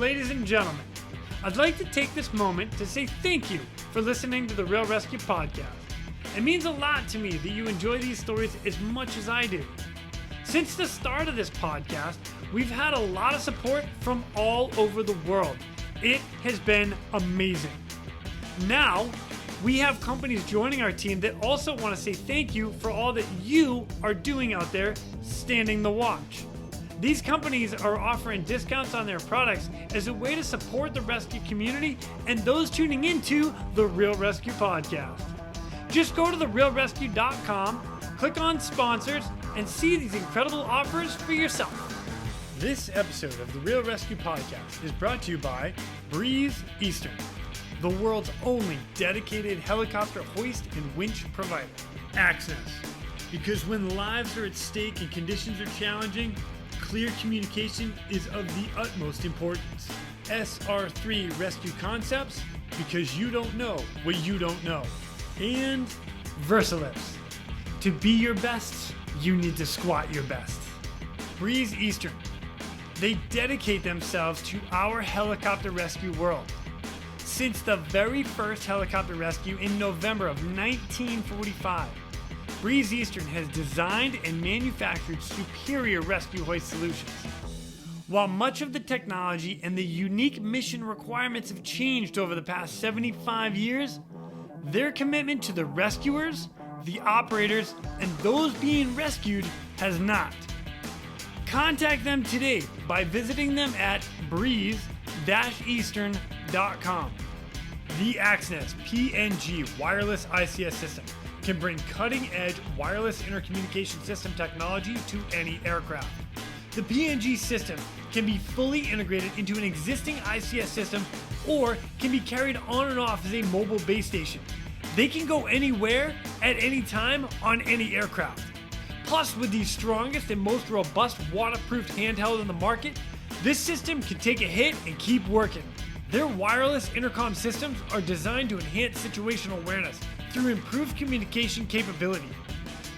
ladies and gentlemen, I'd like to take this moment to say thank you for listening to the Real ResQ podcast. It means a lot to me that you enjoy these stories as much as I do. Since the start of this podcast, we've had a lot of support from all over the world. It has been amazing. Now, we have companies joining our team that also want to say thank you for all that you are doing out there standing the watch. These companies are offering discounts on their products as a way to support the rescue community and those tuning into the Real ResQ podcast. Just go to therealresq.com, click on sponsors, and see these incredible offers for yourself. This episode of the Real ResQ podcast is brought to you by Breeze Eastern, the world's only dedicated helicopter hoist and winch provider. Access, because when lives are at stake and conditions are challenging, clear communication is of the utmost importance. SR3 Rescue Concepts, because you don't know what you don't know. And Versalifts, to be your best, you need to squat your best. Breeze Eastern, they dedicate themselves to our helicopter rescue world. Since the very first helicopter rescue in November of 1945, Breeze Eastern has designed and manufactured superior rescue hoist solutions. While much of the technology and the unique mission requirements have changed over the past 75 years, their commitment to the rescuers, the operators, and those being rescued has not. Contact them today by visiting them at breeze-eastern.com. The Axness PNG wireless ICS system can bring cutting-edge wireless intercommunication system technology to any aircraft. The PNG system can be fully integrated into an existing ICS system or can be carried on and off as a mobile base station. They can go anywhere at any time on any aircraft. Plus, with the strongest and most robust waterproof handheld in the market, this system can take a hit and keep working. Their wireless intercom systems are designed to enhance situational awareness through improved communication capability.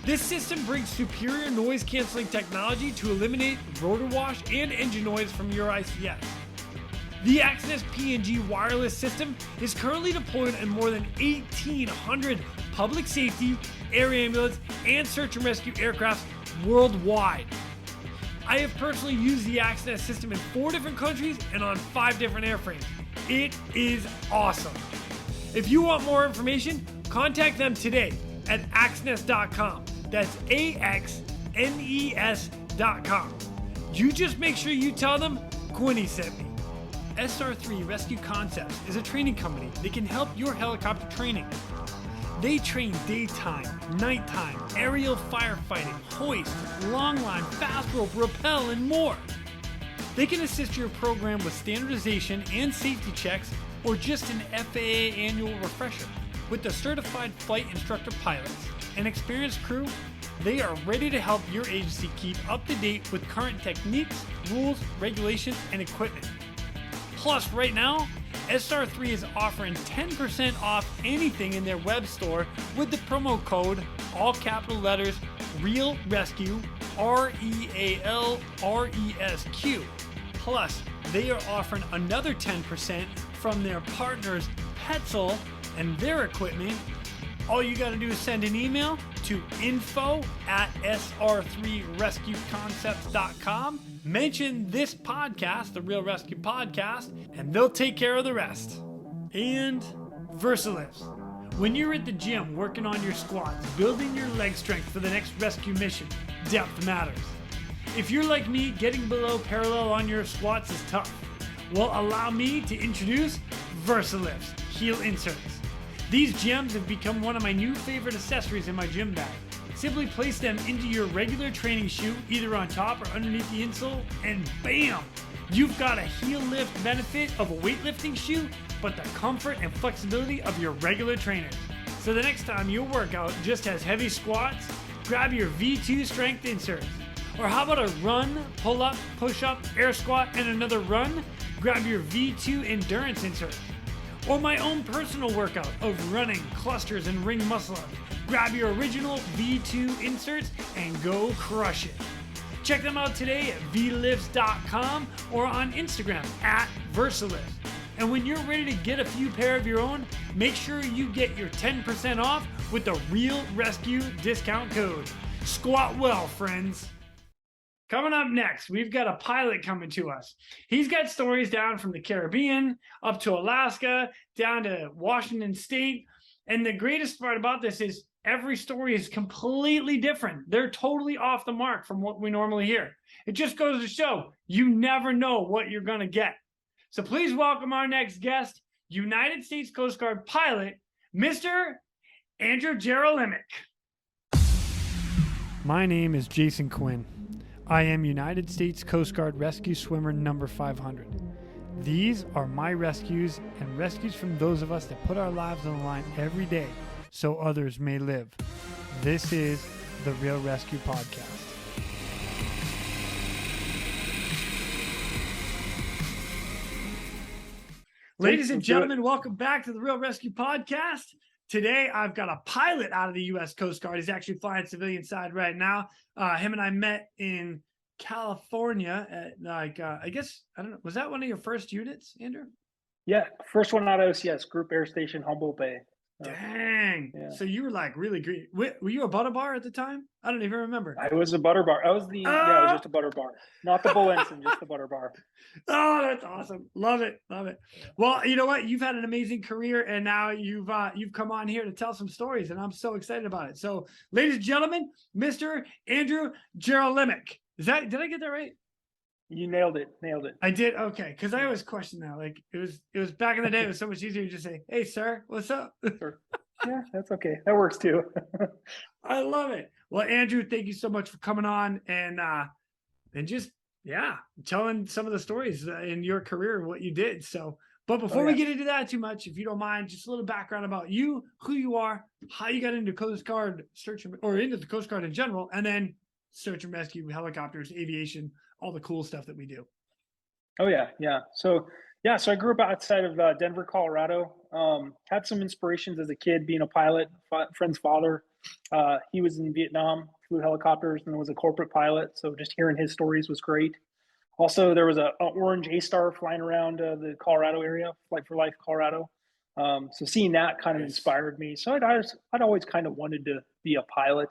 This system brings superior noise canceling technology to eliminate rotor wash and engine noise from your ICS. The Axness PNG wireless system is currently deployed in more than 1,800 public safety, air ambulance, and search and rescue aircraft worldwide. I have personally used the Axness system in 4 different countries and on 5 different airframes. It is awesome. If you want more information, contact them today at axness.com. That's AXNES.com. You just make sure you tell them Quinny sent me. SR3 Rescue Concepts is a training company that can help your helicopter training. They train daytime, nighttime, aerial firefighting, hoist, long line, fast rope, rappel, and more. They can assist your program with standardization and safety checks or just an FAA annual refresher. With the certified flight instructor pilots and experienced crew, they are ready to help your agency keep up to date with current techniques, rules, regulations, and equipment. Plus, right now, SR3 is offering 10% off anything in their web store with the promo code, all capital letters, Real ResQ, REALRESQ. Plus, they are offering another 10% from their partners Petzl and their equipment. All you got to do is send an email to info@sr3rescueconcepts.com. Mention this podcast, the Real ResQ podcast, and they'll take care of the rest. And Versalifts. When you're at the gym working on your squats, building your leg strength for the next rescue mission, depth matters. If you're like me, getting below parallel on your squats is tough. Well, allow me to introduce Versalifts heel inserts. These gems have become one of my new favorite accessories in my gym bag. Simply place them into your regular training shoe, either on top or underneath the insole, and bam! You've got a heel lift benefit of a weightlifting shoe, but the comfort and flexibility of your regular trainers. So the next time your workout just has heavy squats, grab your V2 strength inserts. Or how about a run, pull up, push up, air squat, and another run? Grab your V2 endurance inserts. Or my own personal workout of running, clusters, and ring muscle ups. Grab your original V2 inserts and go crush it. Check them out today at vlifts.com or on Instagram at Versalist. And when you're ready to get a few pair of your own, make sure you get your 10% off with the Real ResQ discount code. Squat well, friends. Coming up next, we've got a pilot coming to us. He's got stories down from the Caribbean, up to Alaska, down to Washington State. And the greatest part about this is every story is completely different. They're totally off the mark from what we normally hear. It just goes to show you never know what you're going to get. So please welcome our next guest, United States Coast Guard pilot, Mr. Andrew Jarolimek. My name is Jason Quinn. I am United States Coast Guard rescue swimmer number 500. These are my rescues and rescues from those of us that put our lives on the line every day so others may live. This is the Real ResQ podcast. Ladies and gentlemen, welcome back to the Real ResQ podcast. Today, I've got a pilot out of the U.S. Coast Guard. He's actually flying civilian side right now. Him and I met in California at I guess, I don't know, was that one of your first units, Andrew? Yeah, first one out of OCS, Group Air Station, Humboldt Bay. Dang. Yeah. So you were like really great. Were you a butter bar at the time? I don't even remember. I was a butter bar. I was just a butter bar. Not the bull ensign, just the butter bar. Oh, that's awesome. Love it. Love it. Well, you know what? You've had an amazing career, and now you've come on here to tell some stories, and I'm so excited about it. So, ladies and gentlemen, Mr. Andrew Jarolimek. Did I get that right? You nailed it. I did. Okay. Because I always question that. Like it was back in the day, it was so much easier to just say, "Hey, sir, what's up?" Sure. Yeah, that's okay. That works too. I love it. Well, Andrew, thank you so much for coming on and just telling some of the stories in your career and what you did. So, but before we get into that too much, if you don't mind, just a little background about you, who you are, how you got into Coast Guard into the Coast Guard in general, and then search and rescue, helicopters, aviation, all the cool stuff that we do. Oh yeah. So I grew up outside of Denver, Colorado. Had some inspirations as a kid being a pilot. Friend's father, he was in Vietnam, flew helicopters, and was a corporate pilot. So just hearing his stories was great. Also, there was an orange A-Star flying around the Colorado area, Flight for Life, Colorado. So seeing that kind of inspired me. So I'd always kind of wanted to be a pilot.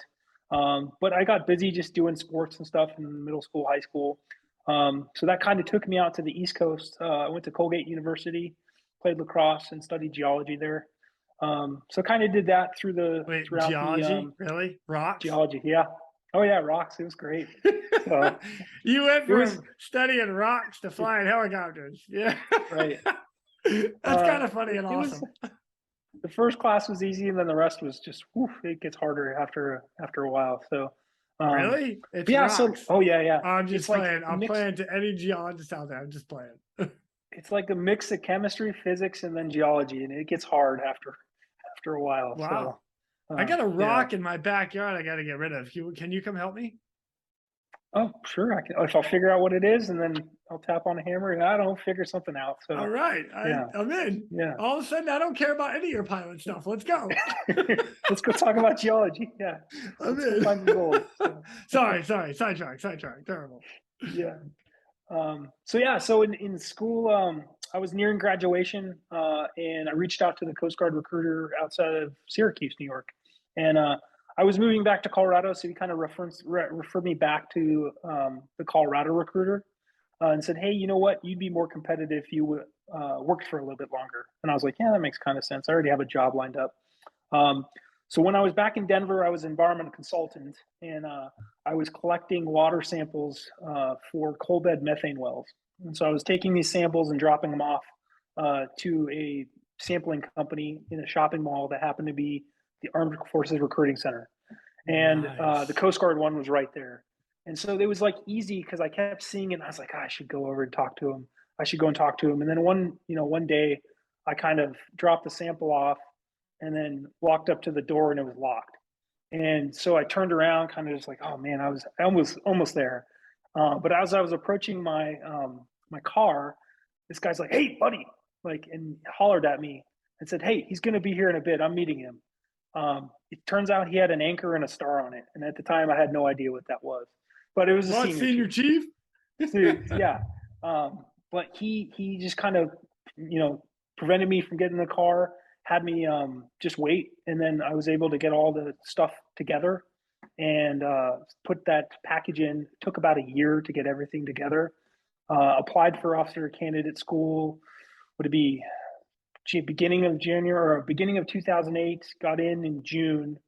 But I got busy just doing sports and stuff in middle school, high school. So that kind of took me out to the East Coast. I went to Colgate University, played lacrosse, and studied geology there. So kind of did that throughout geology, really? Rocks? Geology, yeah. Oh yeah, rocks. It was great. So, you went from studying rocks to flying helicopters. Yeah. Right. That's kind of funny and awesome. The first class was easy, and then the rest was just, it gets harder after a while. So, really? It's rocks. Yeah. I'm just playing. I'm playing to any geologist out there. I'm just playing. It's like a mix of chemistry, physics, and then geology, and it gets hard after a while. Wow. So, I got a rock in my backyard I got to get rid of. Can you come help me? Oh, sure. I can. If I'll figure out what it is, and then I'll tap on a hammer, and I don't figure something out. So, all right. I'm in. Yeah. All of a sudden, I don't care about any of your pilot stuff. Let's go. Let's go talk about geology. Yeah. I'm in. Find the gold, so. Sorry. Sidetrack. Terrible. Yeah. So in school, I was nearing graduation, and I reached out to the Coast Guard recruiter outside of Syracuse, New York, and I was moving back to Colorado, so he kind of referred me back to the Colorado recruiter and said, "Hey, you know what? You'd be more competitive if you worked for a little bit longer." And I was like, "Yeah, that makes kind of sense. I already have a job lined up." So when I was back in Denver, I was an environmental consultant, and I was collecting water samples for coal bed methane wells. And so I was taking these samples and dropping them off to a sampling company in a shopping mall that happened to be the Armed Forces Recruiting Center. And Nice. The Coast Guard one was right there. And so it was like easy because I kept seeing it. And I was like, I should go over and talk to him. I should go and talk to him. And then one day I kind of dropped the sample off and then walked up to the door and it was locked. And so I turned around, kind of just like, oh man, I was almost there. But as I was approaching my car, this guy's like, "Hey, buddy," and hollered at me and said, "Hey, he's going to be here in a bit. I'm meeting him." It turns out he had an anchor and a star on it. And at the time I had no idea what that was, but it was a senior chief. Dude, yeah. but he just kind of, prevented me from getting in the car, had me just wait, and then I was able to get all the stuff together and put that package in. It took about a year to get everything together. Applied for officer candidate school. Would it be beginning of January or beginning of 2008? Got in June,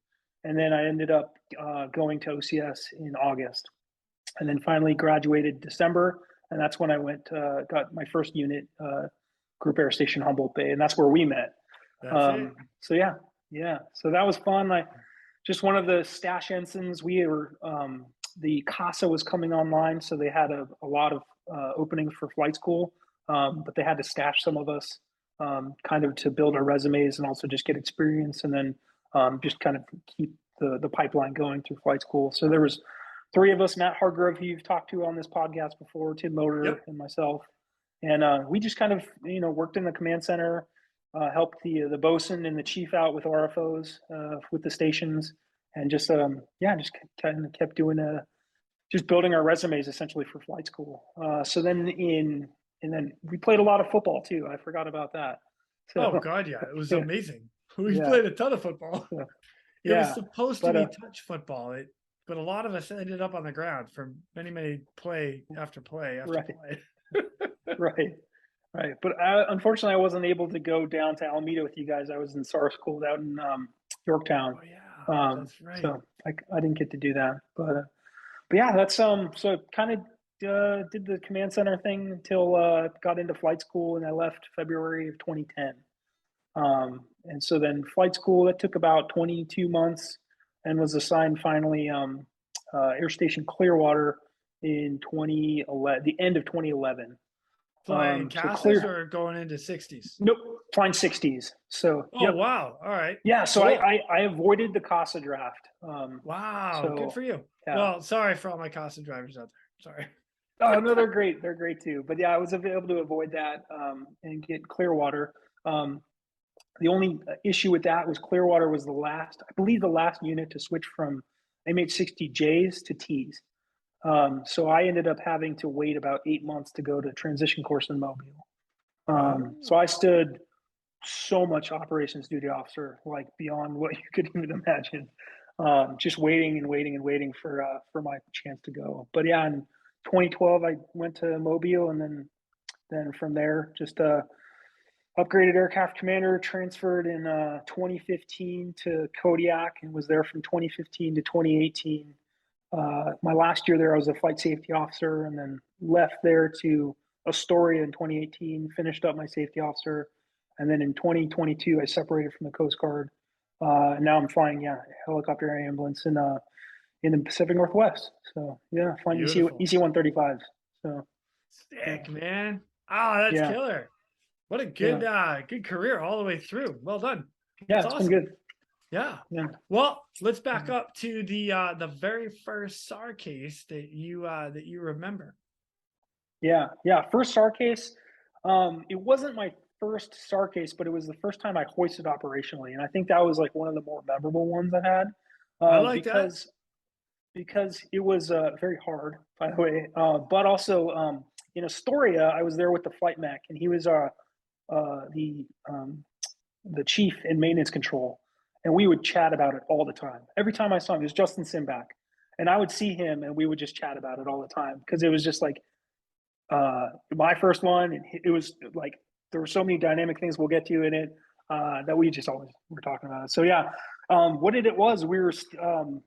and then I ended up going to OCS in August, and then finally graduated December, and that's when I got my first unit, Group Air Station Humboldt Bay, and that's where we met. So yeah, so that was fun. Just one of the stash ensigns. We were the CASA was coming online, so they had a lot of openings for flight school, but they had to stash some of us kind of to build our resumes and also just get experience, and then just kind of keep the pipeline going through flight school. So there was 3 of us: Matt Hargrove, who you've talked to on this podcast before, Tim Motor, and myself. And we just kind of, worked in the command center, helped the bosun and the chief out with RFOs, with the stations, and just just kind of kept doing just building our resumes essentially for flight school. So then and then we played a lot of football too. I forgot about that. So, oh God, yeah, it was amazing. We played a ton of football. It was supposed to be touch football, but a lot of us ended up on the ground for many play after play after play. Right. But unfortunately, I wasn't able to go down to Alameda with you guys. I was in SAR school out in Yorktown. Oh yeah, that's right. So I didn't get to do that. But yeah, that's so kind of did the command center thing until got into flight school, and I left February of 2010. And so then flight school, that took about 22 months, and was assigned finally Air Station Clearwater in 2011, the end of 2011. Flying CASAs or going into 60s? Nope, flying 60s. So wow, all right. Yeah, so cool. I avoided the CASA draft. Wow, so, good for you. Yeah. Well, sorry for all my CASA drivers out there. Sorry. Oh no, they're great. They're great too. But yeah, I was able to avoid that and get Clearwater. The only issue with that was Clearwater was I believe the last unit to switch from MH-60Js to Ts. So I ended up having to wait about 8 months to go to transition course in Mobile. So I stood so much operations duty officer, like beyond what you could even imagine, just waiting for my chance to go. But yeah, in 2012, I went to Mobile, and then from there, just upgraded aircraft commander, transferred in 2015 to Kodiak, and was there from 2015 to 2018. My last year there, I was a flight safety officer, and then left there to Astoria in 2018, finished up my safety officer. And then in 2022, I separated from the Coast Guard. And now I'm flying, helicopter air ambulance in the Pacific Northwest. So yeah, flying EC-135s. So sick, man. Oh, that's killer. What a good good career all the way through. Well done. Yeah, it's awesome. Been good. Yeah. Well, let's back up to the very first SAR case that you remember. Yeah. First SAR case. It wasn't my first SAR case, but it was the first time I hoisted operationally, and I think that was like one of the more memorable ones I had. I like that because it was very hard, by the way. But also in Astoria, I was there with the flight mech, and he was the chief in maintenance control. And we would chat about it all the time. Every time I saw him, it was Justin Simbach. And I would see him, and we would just chat about it all the time, because it was just like my first one. And it was like, there were so many dynamic things we'll get to in it that we just always were talking about it. So yeah, what it was, we were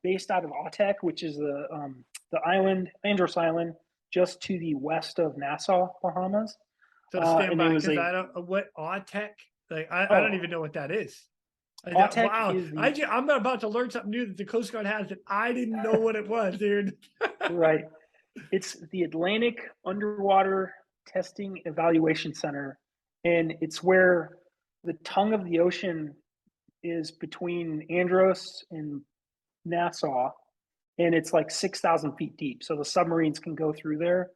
based out of Autech, which is the island, Andros Island, just to the west of Nassau, Bahamas. So stand by, because I don't, what Autech? Like I don't even know what that is. Wow, I'm about to learn something new that the Coast Guard has that I didn't know what it was, dude. Right. It's the Atlantic Underwater Testing Evaluation Center, and it's where the tongue of the ocean is between Andros and Nassau, and it's like 6,000 feet deep. So the submarines can go through there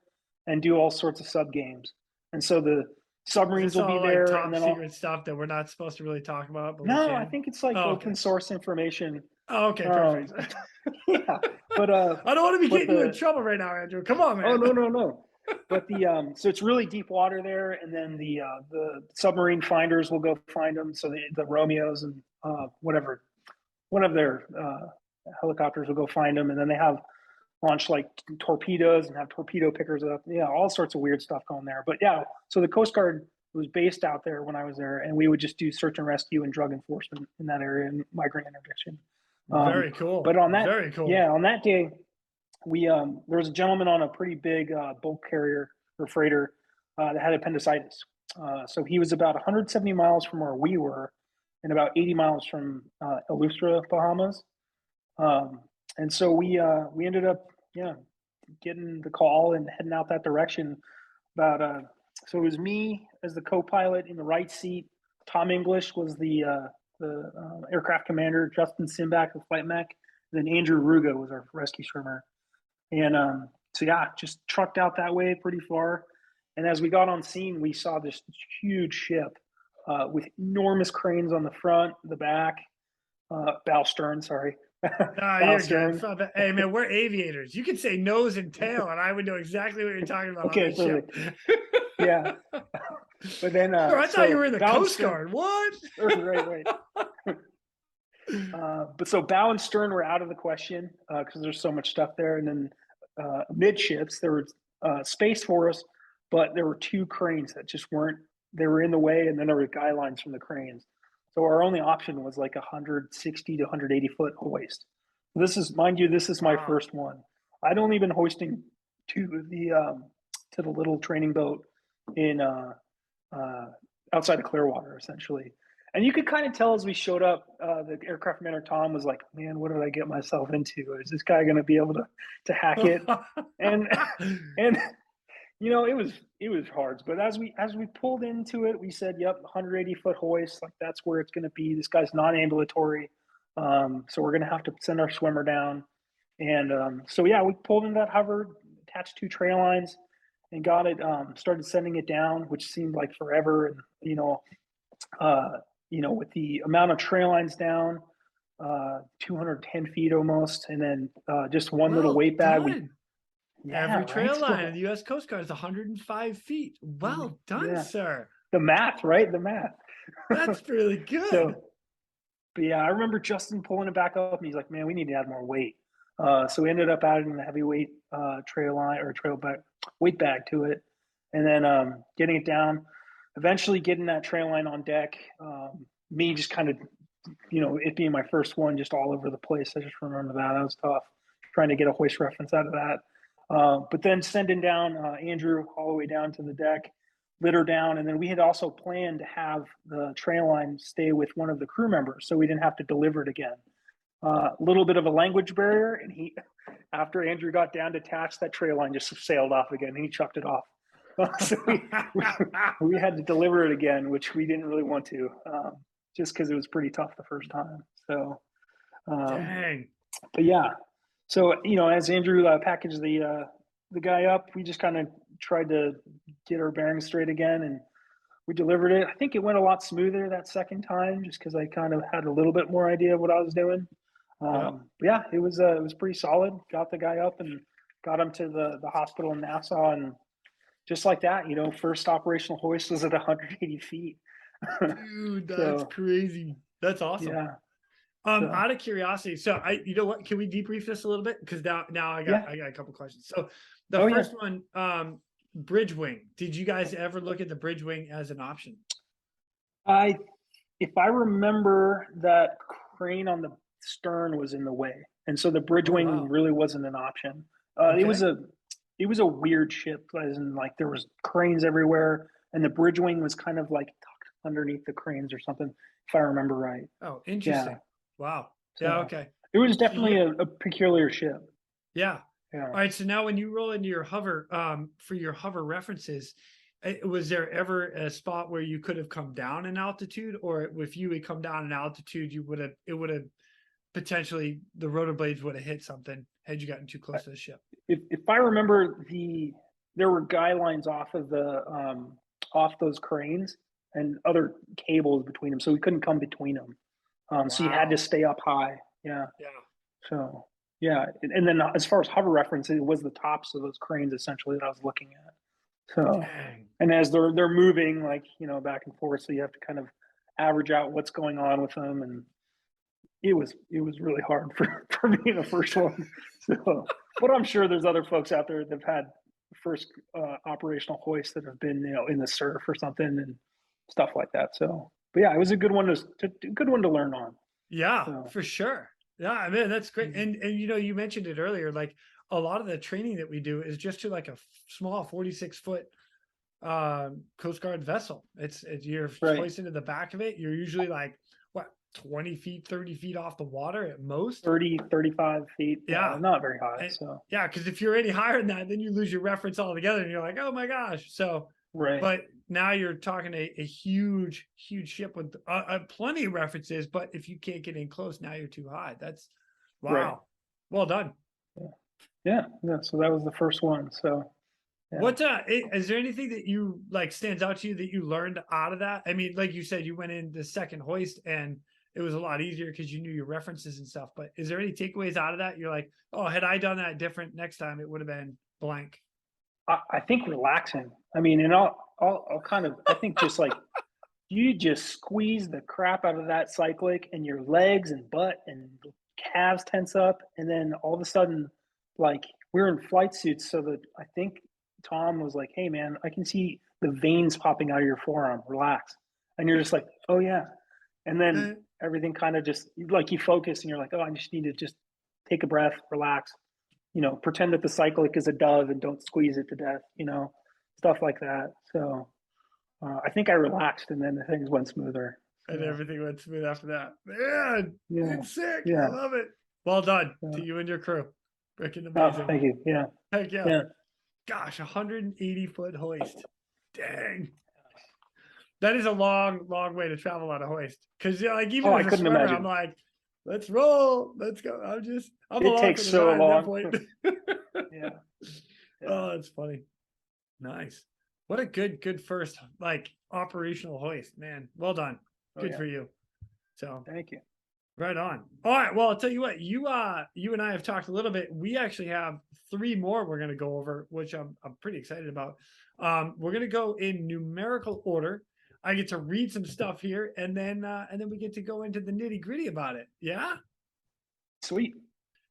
and do all sorts of sub games. And so the submarines will be there. Top and then secret stuff that we're not supposed to really talk about. But no, I think it's like open source information. Oh, okay, perfect. Yeah, but I don't want to be getting you in trouble right now, Andrew. Come on, man. Oh no. But so it's really deep water there, and then the submarine finders will go find them. So the Romeos and whatever, one of their helicopters will go find them, and then they have launch like torpedoes and have torpedo pickers up. Yeah, all sorts of weird stuff going there. But yeah, so the Coast Guard was based out there when I was there, and we would just do search and rescue and drug enforcement in that area and migrant interdiction. Very cool. But on that, very cool. Yeah, on that day, we there was a gentleman on a pretty big bulk carrier or freighter that had appendicitis. So he was about 170 miles from where we were, and about 80 miles from Eleuthera, Bahamas. And so we ended up getting the call and heading out that direction. About so it was me as the co-pilot in the right seat. Tom English was the aircraft commander. Justin Simbach, the flight mech, and then Andrew Ruga was our rescue swimmer. And so yeah, just trucked out that way pretty far. And as we got on scene, we saw this huge ship with enormous cranes on the front, the back, bow stern. Sorry. You're good. Hey man, we're aviators. You could say nose and tail, and I would know exactly what you're talking about. Okay, yeah. But then, I thought you were in the Coast Guard. What? Right. But so bow and stern were out of the question because there's so much stuff there. And then midships, there was space for us, but there were two cranes that just weren't. They were in the way, and then there were guy lines from the cranes. So our only option was like 160 to 180 foot hoist. This is, mind you, this is my first one. I'd only been hoisting to the little training boat in outside of Clearwater, essentially. And you could kind of tell as we showed up, the aircraft commander Tom was like, "Man, what did I get myself into? Is this guy going to be able to hack it?" and you know, it was hard. But as we pulled into it, we said, "Yep, 180 foot hoist. Like that's where it's going to be. This guy's non-ambulatory, so we're going to have to send our swimmer down." And so yeah, we pulled in that hover, attached two trail lines, and got it. Started sending it down, which seemed like forever. And with the amount of trail lines down, 210 feet almost, and then just one little weight bag. Every trail line of the U.S. Coast Guard is 105 feet. Well done, sir. The math, right? The math. That's really good. But yeah, I remember Justin pulling it back up, and he's like, "Man, we need to add more weight." So we ended up adding the heavyweight trail line or weight bag to it, and then getting it down. Eventually, getting that trail line on deck. Me just kind of, it being my first one, just all over the place. I just remember that was tough, trying to get a hoist reference out of that. But then sending down Andrew all the way down to the deck, litter down, and then we had also planned to have the trail line stay with one of the crew members, so we didn't have to deliver it again. A little bit of a language barrier, and after Andrew got down detached, that trail line just sailed off again, and he chucked it off. So we had to deliver it again, which we didn't really want to, just because it was pretty tough the first time. So, dang. But yeah. So, as Andrew packaged the guy up, we just kind of tried to get our bearings straight again, and we delivered it. I think it went a lot smoother that second time, just because I kind of had a little bit more idea of what I was doing. But yeah, it was pretty solid. Got the guy up and got him to the hospital in Nassau, and just like that, first operational hoist was at 180 feet. Dude, that's crazy. That's awesome. Yeah. Out of curiosity, so you know what? Can we debrief this a little bit? Because now I got a couple questions. So the first one, bridge wing. Did you guys ever look at the bridge wing as an option? If I remember, that crane on the stern was in the way, and so the bridge wing really wasn't an option. It was a weird ship, as in like there was cranes everywhere, and the bridge wing was kind of like tucked underneath the cranes or something, if I remember right. Oh, interesting. Yeah. Wow. So, yeah. Okay. It was definitely a peculiar ship. Yeah. All right. So now when you roll into your hover, for your hover references, was there ever a spot where you could have come down in altitude, or if you would come down in altitude, it would have potentially, the rotor blades would have hit something had you gotten too close to the ship? If I remember, there were guy lines off of off those cranes and other cables between them, so we couldn't come between them. So you had to stay up high. Yeah. Yeah. So Yeah, and then as far as hover reference, it was the tops of those cranes essentially that I was looking at. So, Dang. and as they're moving like, back and forth, so you have to kind of average out what's going on with them, and it was really hard for me the first one. So, but I'm sure there's other folks out there that've had first operational hoists that have been in the surf or something and stuff like that. So, but yeah, it was a good one to learn on. Yeah, So, for sure. Yeah, I mean, that's great. mhm. And you mentioned it earlier, like a lot of the training that we do is just to like a small 46-foot Coast Guard vessel. It's you're Right. hoisted to the back of it. You're usually like what 20 feet, 30 feet off the water at most. 30, 35 feet. Yeah. Not very high. And So, yeah, because if you're any higher than that, then you lose your reference altogether and you're like, oh my gosh. So, right. but now you're talking a huge, huge ship with plenty of references. But if you can't get in close, now you're too high. That's Right. wow. Well done. Yeah. Yeah. So that was the first one. So, yeah. What is there anything that you like stands out to you that you learned out of that? I mean, like you said, you went in the second hoist and it was a lot easier because you knew your references and stuff. But is there any takeaways out of that? You're like, oh, had I done that different next time, it would have been blank. I think relaxing. I mean, and I'll kind of, I think just like you just squeeze the crap out of that cyclic and your legs and butt and calves tense up. And then all of a sudden, like we're in flight suits. So that I think Tom was like, hey man, I can see the veins popping out of your forearm. Relax. And you're just like, oh yeah. And then everything kind of just like you focus and you're like, oh, I just need to just take a breath, relax, pretend that the cyclic is a dove and don't squeeze it to death, stuff like that. So I think I relaxed and then things went smoother. And everything went smooth after that. Man, Yeah. it's sick. Yeah. I love it. Well done Yeah. to you and your crew. Freaking Oh, amazing. thank you. Yeah. Heck yeah. Yeah. Gosh, 180-foot hoist. Dang. That is a long, long way to travel on a hoist. Because like even I as a couldn't swimmer, imagine. I'm like, let's roll. Let's go. I'm It along takes for the so ride at that long. point. Yeah. Oh, that's funny. Nice. What a good first like operational hoist, man. Well done. Good for you. So Thank you. right on. All right. Well, I'll tell you what, you and I have talked a little bit. We actually have 3 more we're gonna go over, which I'm pretty excited about. We're gonna go in numerical order. I get to read some stuff here and then we get to go into the nitty-gritty about it. Yeah. Sweet.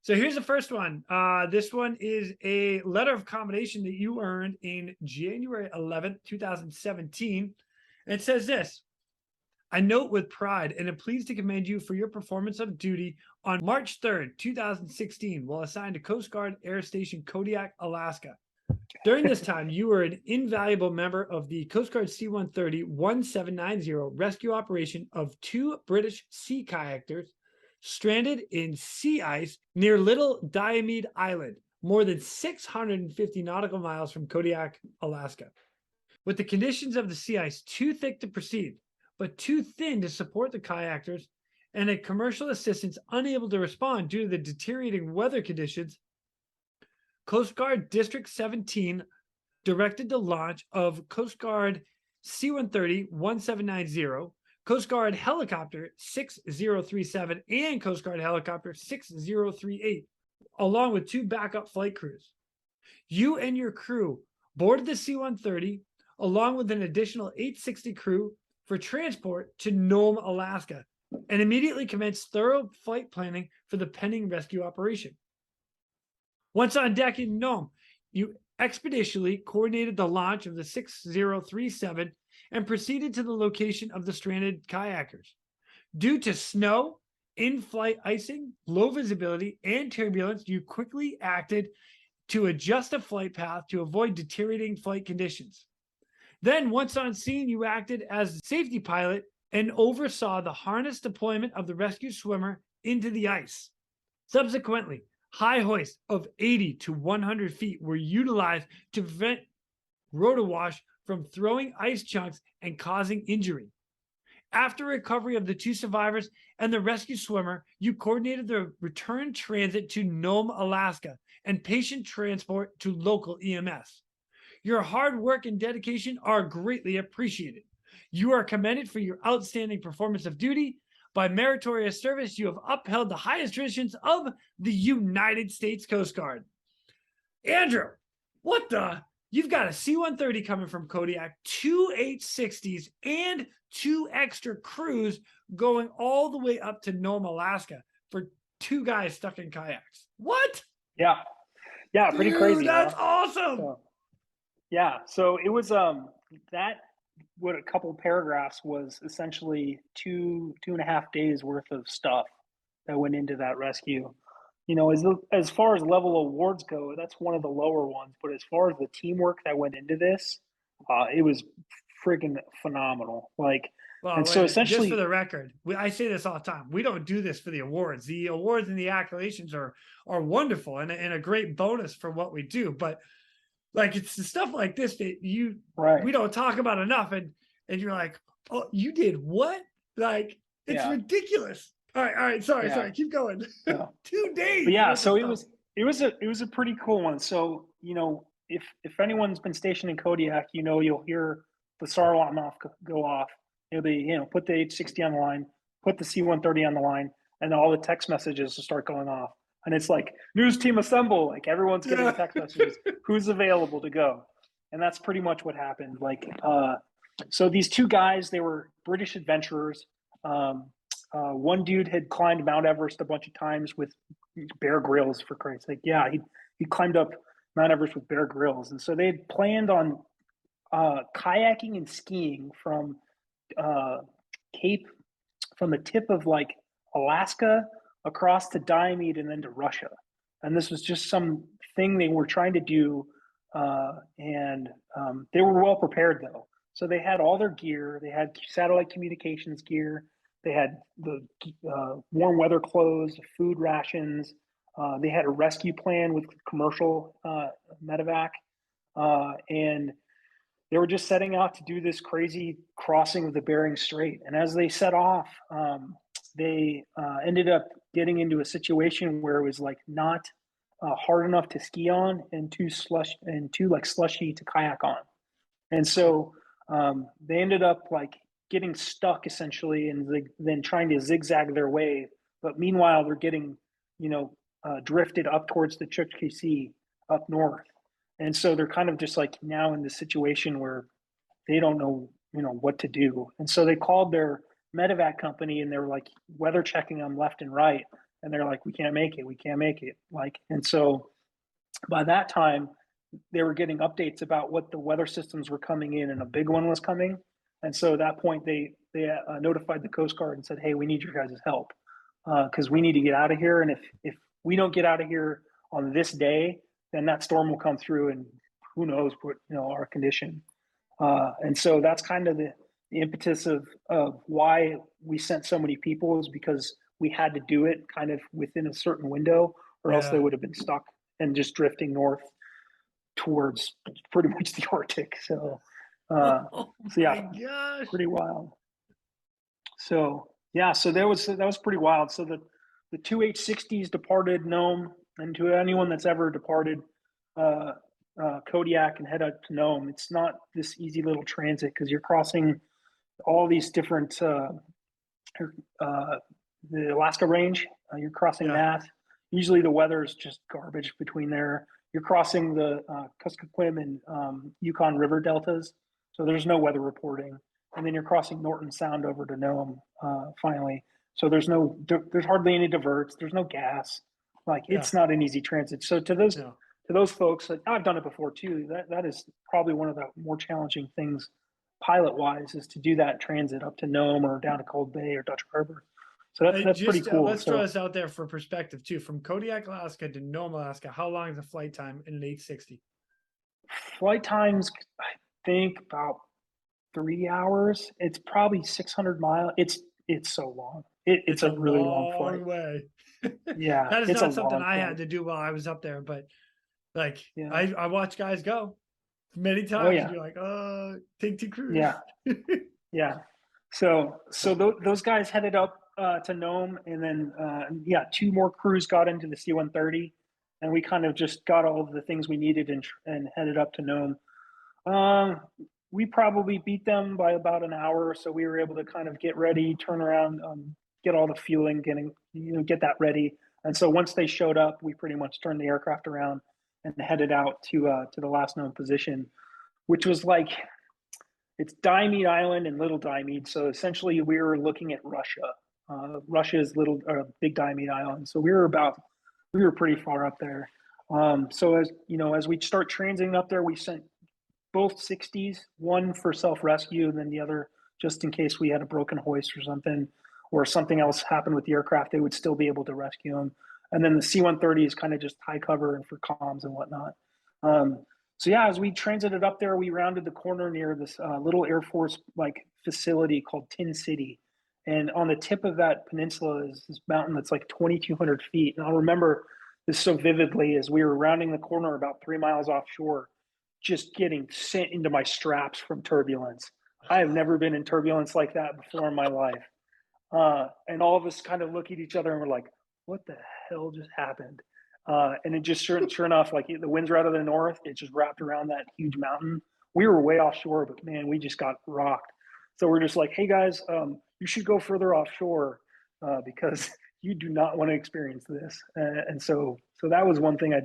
So here's the first one. This one is a letter of commendation that you earned in January 11th, 2017. And it says this: I note with pride and am pleased to commend you for your performance of duty on March 3rd, 2016, while assigned to Coast Guard Air Station Kodiak, Alaska. During this time, you were an invaluable member of the Coast Guard C-130-1790 rescue operation of 2 British sea kayakers stranded in sea ice near Little Diomede Island, more than 650 nautical miles from Kodiak, Alaska. With the conditions of the sea ice too thick to proceed, but too thin to support the kayakers, and a commercial assistance unable to respond due to the deteriorating weather conditions, Coast Guard District 17 directed the launch of Coast Guard C-130-1790, Coast Guard Helicopter 6037, and Coast Guard Helicopter 6038, along with 2 backup flight crews. You and your crew boarded the C-130 along with an additional 860 crew for transport to Nome, Alaska, and immediately commenced thorough flight planning for the pending rescue operation. Once on deck in Nome, you expeditiously coordinated the launch of the 6037 and proceeded to the location of the stranded kayakers. Due to snow, in-flight icing, low visibility, and turbulence, you quickly acted to adjust a flight path to avoid deteriorating flight conditions. Then, once on scene, you acted as safety pilot and oversaw the harness deployment of the rescue swimmer into the ice. Subsequently, high hoists of 80 to 100 feet were utilized to prevent rotowash from throwing ice chunks and causing injury. After recovery of the 2 survivors and the rescue swimmer, you coordinated the return transit to Nome, Alaska, and patient transport to local EMS. Your hard work and dedication are greatly appreciated. You are commended for your outstanding performance of duty. By meritorious service, you have upheld the highest traditions of the United States Coast Guard. Andrew, what the? You've got a C-130 coming from Kodiak, 2 H-60s, and 2 extra crews going all the way up to Nome, Alaska for 2 guys stuck in kayaks. What? Yeah. Yeah, pretty Dude, crazy. that's huh? awesome. So, yeah, so it was that what a couple paragraphs was essentially 2.5 days worth of stuff that went into that rescue. You know, as far as level awards go, that's one of the lower ones. But as far as the teamwork that went into this, it was freaking phenomenal. Like, Well, and so just for essentially, the record, I say this all the time. We don't do this for the awards. The awards and the accolations are wonderful and a great bonus for what we do. But like, it's the stuff like this that right? we don't talk about enough. And you're like, oh, you did what? Like, it's Yeah, ridiculous. All right. Sorry. yeah. Keep going. So, 2 days. but yeah, Worth of so stuff. it was a pretty cool one. So you know, if anyone's been stationed in Kodiak, you know you'll hear the SAR alarm go off. It'll be, you know, put the H-60 on the line, put the C-130 on the line, and then all the text messages will start going off. And it's like, news team assemble. Like everyone's getting text messages. Who's available to go? And that's pretty much what happened. Like, so these 2 guys, they were British adventurers. One dude had climbed Mount Everest a bunch of times with Bear Grylls, for Christ's sake. Yeah, he climbed up Mount Everest with Bear Grylls, and so they had planned on kayaking and skiing from Cape, from the tip of like Alaska across to Diomede and then to Russia. And this was just some thing they were trying to do, and they were well prepared though. So they had all their gear. They had satellite communications gear. They had the warm weather clothes, food rations. They had a rescue plan with commercial medevac, and they were just setting out to do this crazy crossing of the Bering Strait. And as they set off, they ended up getting into a situation where it was like not hard enough to ski on and too like slushy to kayak on. And so they ended up like getting stuck essentially, and then trying to zigzag their way. But meanwhile, they're getting, you know, drifted up towards the Chukchi Sea up north. And so they're kind of just like now in this situation where they don't know, you know, what to do. And so they called their medevac company, and they were like weather checking them left and right. And they're like, we can't make it. We can't make it. Like, and so by that time, they were getting updates about what the weather systems were coming in, and a big one was coming. And so at that point, they notified the Coast Guard and said, "Hey, we need your guys' help because we need to get out of here. And if we don't get out of here on this day, then that storm will come through, and who knows what, you know, our condition." And so that's kind of the impetus of why we sent so many people, is because we had to do it kind of within a certain window, or else they would have been stuck and just drifting north towards pretty much the Arctic. So, Oh so yeah, my gosh. pretty wild. So yeah, so that was pretty wild. So the 2 H-60s departed Nome, and to anyone that's ever departed Kodiak and head out to Nome, it's not this easy little transit because you're crossing all these different the Alaska range. You're crossing that. Usually the weather is just garbage between there. You're crossing the Kuskokwim and Yukon River deltas, so there's no weather reporting. And then you're crossing Norton Sound over to Nome finally. So there's hardly any diverts. There's no gas. Like, it's not an easy transit. So to those folks, like, I've done it before too. That is probably one of the more challenging things pilot wise, is to do that transit up to Nome or down to Cold Bay or Dutch Harbor. So that's pretty cool. Let's throw this out there for perspective too. From Kodiak, Alaska to Nome, Alaska, how long is the flight time in an H-60? Flight times, I think about 3 hours. It's probably 600 miles. It's so long. It's a really long flight. Way. Yeah, that is it's not something I had to do while I was up there, but like, I watch guys go many times. And you're like, take 2 crews. Yeah, yeah. So those guys headed up to Nome, and then 2 more crews got into the C-130, and we kind of just got all of the things we needed and headed up to Nome. We probably beat them by about an hour, so we were able to kind of get ready, turn around, get all the fueling, get that ready. And so once they showed up, we pretty much turned the aircraft around and headed out to the last known position, which was like, it's Diomede Island and Little Diomede. So essentially, we were looking at Russia. Russia is Big Diomede Island. So we were pretty far up there. So as we start transiting up there, we sent both 60s, one for self-rescue, and then the other just in case we had a broken hoist or something else happened with the aircraft, they would still be able to rescue them. And then the C-130 is kind of just high cover and for comms and whatnot. So yeah, as we transited up there, we rounded the corner near this little Air Force facility called Tin City. And on the tip of that peninsula is this mountain that's like 2,200 feet. And I'll remember this so vividly as we were rounding the corner about 3 miles offshore, just getting sent into my straps from turbulence. I have never been in turbulence like that before in my life. And all of us kind of look at each other and we're like, what the hell just happened? And it just sure enough, like the winds are out of the north, it just wrapped around that huge mountain. We were way offshore, but man, we just got rocked. So we're just like, hey guys, you should go further offshore because you do not want to experience this. And so that was one thing I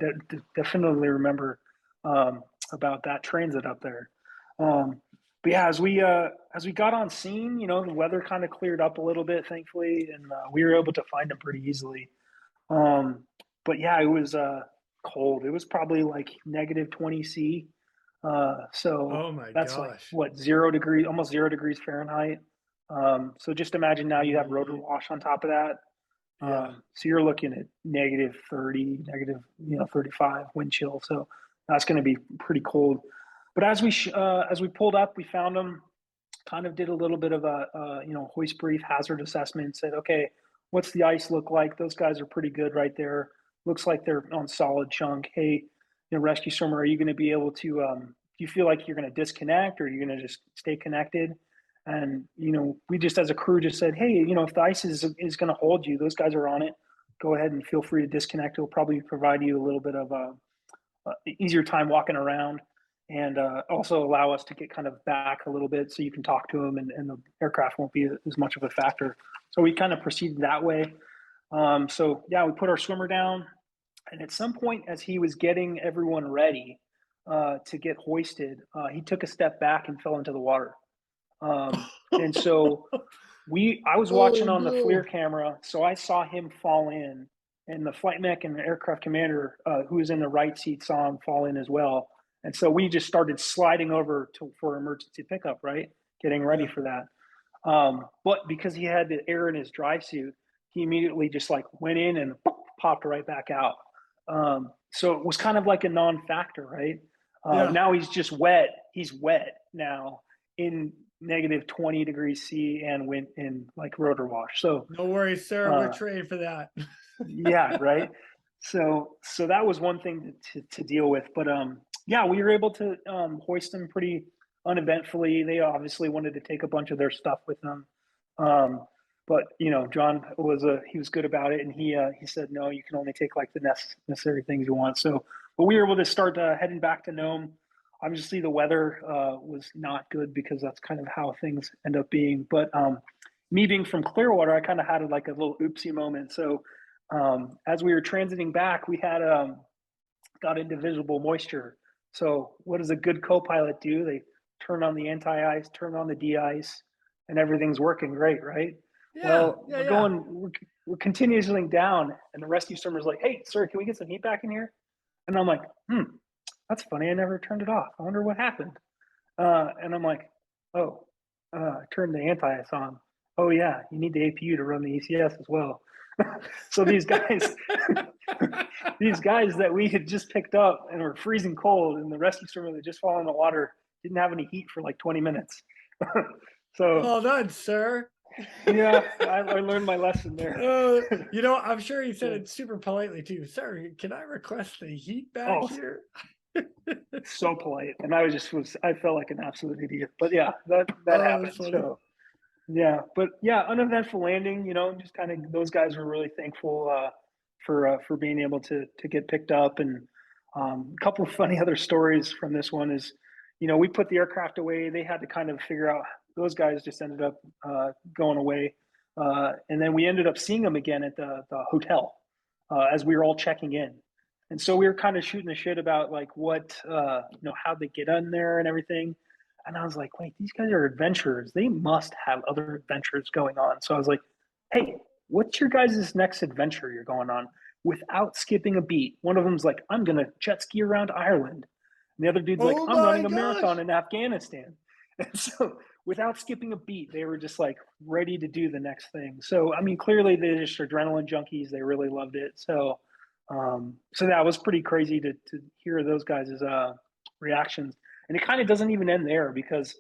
definitely remember about that transit up there. But yeah, as we got on scene, the weather kind of cleared up a little bit, thankfully, and we were able to find them pretty easily. But yeah, it was cold. It was probably like negative 20 C. So oh my that's gosh. like what, 0 degrees, almost 0 degrees Fahrenheit. So just imagine now you have rotor wash on top of that. Yeah. So you're looking at negative 30, negative 35 wind chill. So that's going to be pretty cold. But as we pulled up, we found them. Kind of did a little bit of a hoist brief hazard assessment. Said, okay, what's the ice look like? Those guys are pretty good right there. Looks like they're on solid chunk. Hey, rescue swimmer, are you going to be able to? Do you feel like you're going to disconnect, or are you going to just stay connected? And we just as a crew just said, hey, if the ice is going to hold you, those guys are on it. Go ahead and feel free to disconnect. It'll probably provide you a little bit of a easier time walking around, and also allow us to get kind of back a little bit so you can talk to them, and the aircraft won't be as much of a factor. So we kind of proceeded that way. So yeah, we put our swimmer down, and at some point as he was getting everyone ready to get hoisted, he took a step back and fell into the water. And so I was watching on the FLIR camera, so I saw him fall in, and the flight mech and the aircraft commander, who was in the right seat, saw him fall in as well. And so we just started sliding over for emergency pickup, right? Getting ready for that. But because he had the air in his dry suit, he immediately just went in and popped right back out. So it was kind of like a non-factor, right? Now he's just wet. He's wet now in negative 20 degrees C and went in rotor wash. So no worries, sir. We're trained for that. Yeah, right. So that was one thing to deal with. But yeah, we were able to hoist them pretty uneventfully. They obviously wanted to take a bunch of their stuff with them. But John he was good about it, and he said, no, you can only take the necessary things you want. So, but we were able to start heading back to Nome. Obviously, the weather was not good because that's kind of how things end up being. But me being from Clearwater, I kind of had a little oopsie moment. So as we were transiting back, we had got into visible moisture. So what does a good co-pilot do? They turn on the anti-ice, turn on the de-ice, and everything's working great, right? We're continuously down, and the rescue swimmer's like, hey, sir, can we get some heat back in here? And I'm like, that's funny. I never turned it off. I wonder what happened. And I'm like, turn the anti-ice on. Oh yeah, you need the APU to run the ECS as well. So these guys that we had just picked up and were freezing cold, and the rescue swimmer that just fell in the water didn't have any heat for 20 minutes. So well done, sir. Yeah, I learned my lesson there. I'm sure he said it super politely too. Sir, can I request the heat back here? So polite. And I I felt like an absolute idiot. But yeah, that happened. So yeah, but yeah, uneventful landing, just kind of, those guys were really thankful for being able to get picked up. And a couple of funny other stories from this one is, we put the aircraft away. They had to kind of figure out, those guys just ended up going away And then we ended up seeing them again at the hotel as we were all checking in. And so we were kind of shooting the shit about like what, how they get in there and everything. And I was like, wait, these guys are adventurers. They must have other adventures going on. So I was like, hey, what's your guys' next adventure you're going on? Without skipping a beat. One of them's like, I'm going to jet ski around Ireland. And the other dude's like, Oh I'm my running a gosh. marathon in Afghanistan. And so without skipping a beat, they were just like ready to do the next thing. So, I mean, clearly they're just adrenaline junkies. They really loved it. So that was pretty crazy to hear those guys' reactions. And it kind of doesn't even end there because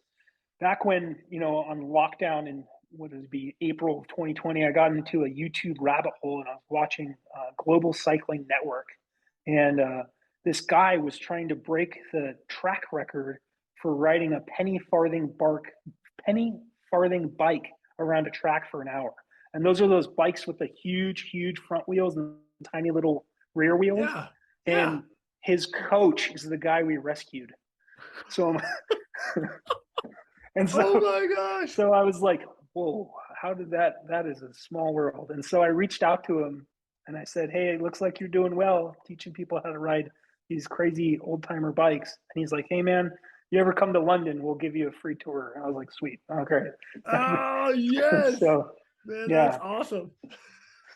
back when, on lockdown in what would it be April of 2020, I got into a YouTube rabbit hole and I was watching Global Cycling Network. And this guy was trying to break the track record for riding a penny farthing bike around a track for an hour. And those are those bikes with the huge front wheels and tiny little rear wheels. Yeah. Yeah. And his coach is the guy we rescued. So and so, oh my gosh. So I was like, whoa, how did that is a small world. And so I reached out to him and I said, hey, it looks like you're doing well teaching people how to ride these crazy old timer bikes. And he's like, hey man, you ever come to London, we'll give you a free tour. And I was like, sweet. Okay. Oh yes. So man, yeah. that's awesome.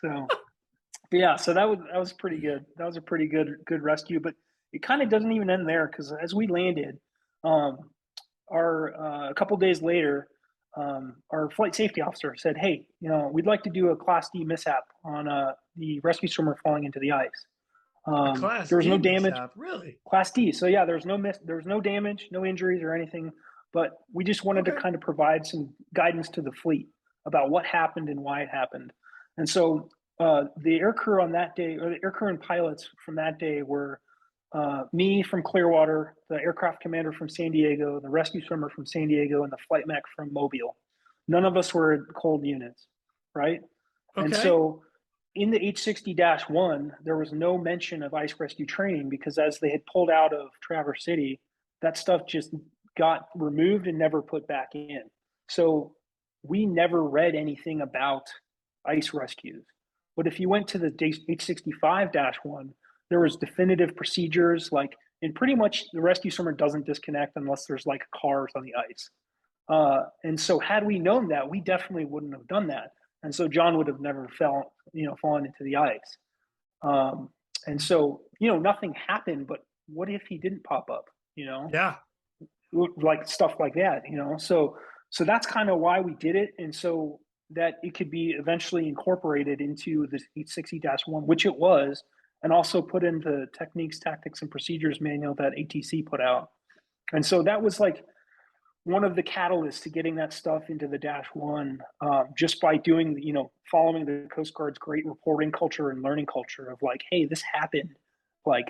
So yeah, so that was pretty good. That was a pretty good rescue, but it kind of doesn't even end there because as we landed, a couple days later, our flight safety officer said, "Hey, we'd like to do a Class D mishap on the rescue swimmer falling into the ice. Class There was no D damage. mishap, really? Class D. So yeah, there was no damage, no injuries or anything. But we just wanted to kind of provide some guidance to the fleet about what happened and why it happened. And so the air crew on that day, or the air crew and pilots from that day, were me from Clearwater, the aircraft commander from San Diego, the rescue swimmer from San Diego, and the flight mech from Mobile. None of us were cold units, right? Okay. And so in the H60-1, there was no mention of ice rescue training because as they had pulled out of Traverse City, that stuff just got removed and never put back in. So we never read anything about ice rescues. But if you went to the H65-1, there was definitive procedures and pretty much the rescue swimmer doesn't disconnect unless there's like cars on the ice. And so had we known that, we definitely wouldn't have done that. And so John would have never fallen into the ice. And so, nothing happened, but what if he didn't pop up, Yeah. like stuff like that, so that's kind of why we did it. And so that it could be eventually incorporated into the H60-1, which it was, and also put into techniques, tactics, and procedures manual that ATC put out. And so that was like one of the catalysts to getting that stuff into the -1, just by doing, following the Coast Guard's great reporting culture and learning culture of like, hey, this happened. Like,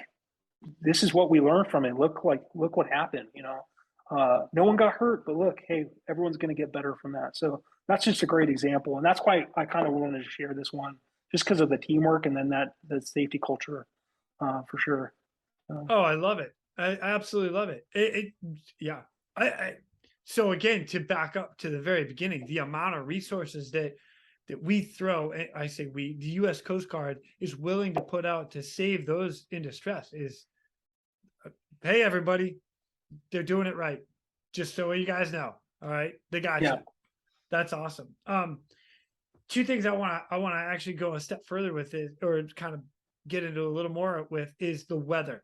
this is what we learned from it. Look what happened, no one got hurt, but look, hey, everyone's going to get better from that. So that's just a great example. And that's why I kind of wanted to share this one, just because of the teamwork and then the safety culture, for sure. Oh, I love it. I absolutely love it. Yeah. So again, to back up to the very beginning, the amount of resources that we throw, and I say we, the U.S. Coast Guard is willing to put out to save those in distress is, hey, everybody, they're doing it right. Just so you guys know. All right. They got you. That's awesome. Two things I want to actually go a step further with it, or kind of get into a little more with, is the weather.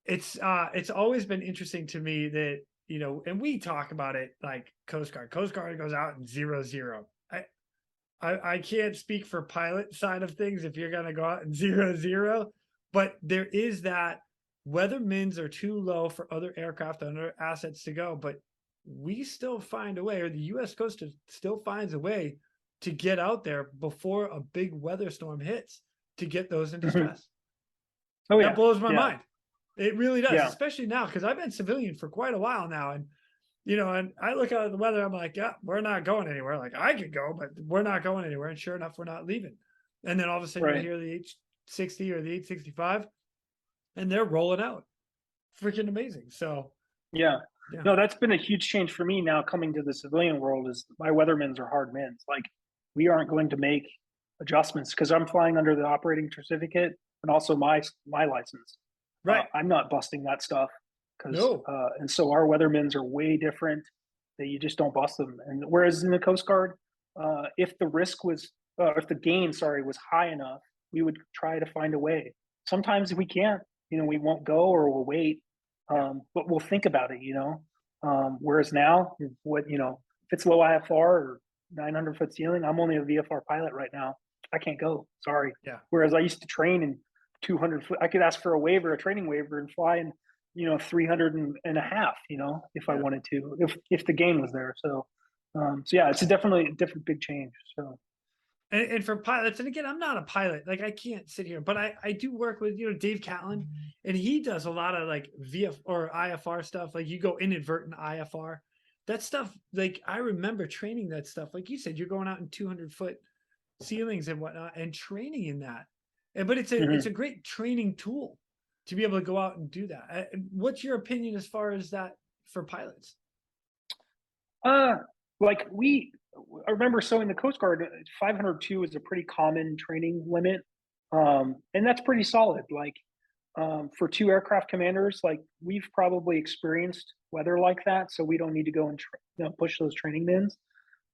It's always been interesting to me that, and we talk about it like Coast Guard goes out in 0-0. I can't speak for pilot side of things if you're going to go out in 0-0, but there is that weather mins are too low for other aircraft and other assets to go, but we still find a way, or the U.S. Coast still finds a way to get out there before a big weather storm hits to get those in distress. Oh, that blows my mind. It really does, Yeah. especially now, because I've been civilian for quite a while now. And, and I look out at the weather, I'm like, yeah, we're not going anywhere. Like, I could go, but we're not going anywhere. And sure enough, we're not leaving. And then all of a sudden you hear the H60 or the H65, and they're rolling out. Freaking amazing. So, yeah. No, that's been a huge change for me now coming to the civilian world. Is my weathermen's are hard men's. Like, we aren't going to make adjustments because I'm flying under the operating certificate and also my license. Right. I'm not busting that stuff because, No. and so our weathermen's are way different. That you just don't bust them. And whereas in the Coast Guard, if the risk was, if the gain, sorry, was high enough, we would try to find a way. Sometimes if we can't, we won't go or we'll wait, but we'll think about it. Whereas now, if it's low IFR or 900-foot ceiling, I'm only a VFR pilot right now. I can't go. Sorry. Yeah. Whereas I used to train in 200 foot. I could ask for a waiver, a training waiver, and fly in 300 and a half. If I wanted to, if the gain was there. So yeah, it's definitely a different big change. So. And for pilots, and again, I'm not a pilot. Like I can't sit here, but I do work with, Dave Catlin, and he does a lot of like VF or IFR stuff. Like you go inadvertent IFR, that stuff. Like I remember training that stuff. Like you said, you're going out in 200-foot ceilings and whatnot and training in that. But it's a great training tool to be able to go out and do that. What's your opinion as far as that for pilots? I remember, so in the Coast Guard, 502 is a pretty common training limit. And that's pretty solid. Like, for 2 aircraft commanders, like we've probably experienced weather like that, so we don't need to go and push those training mins.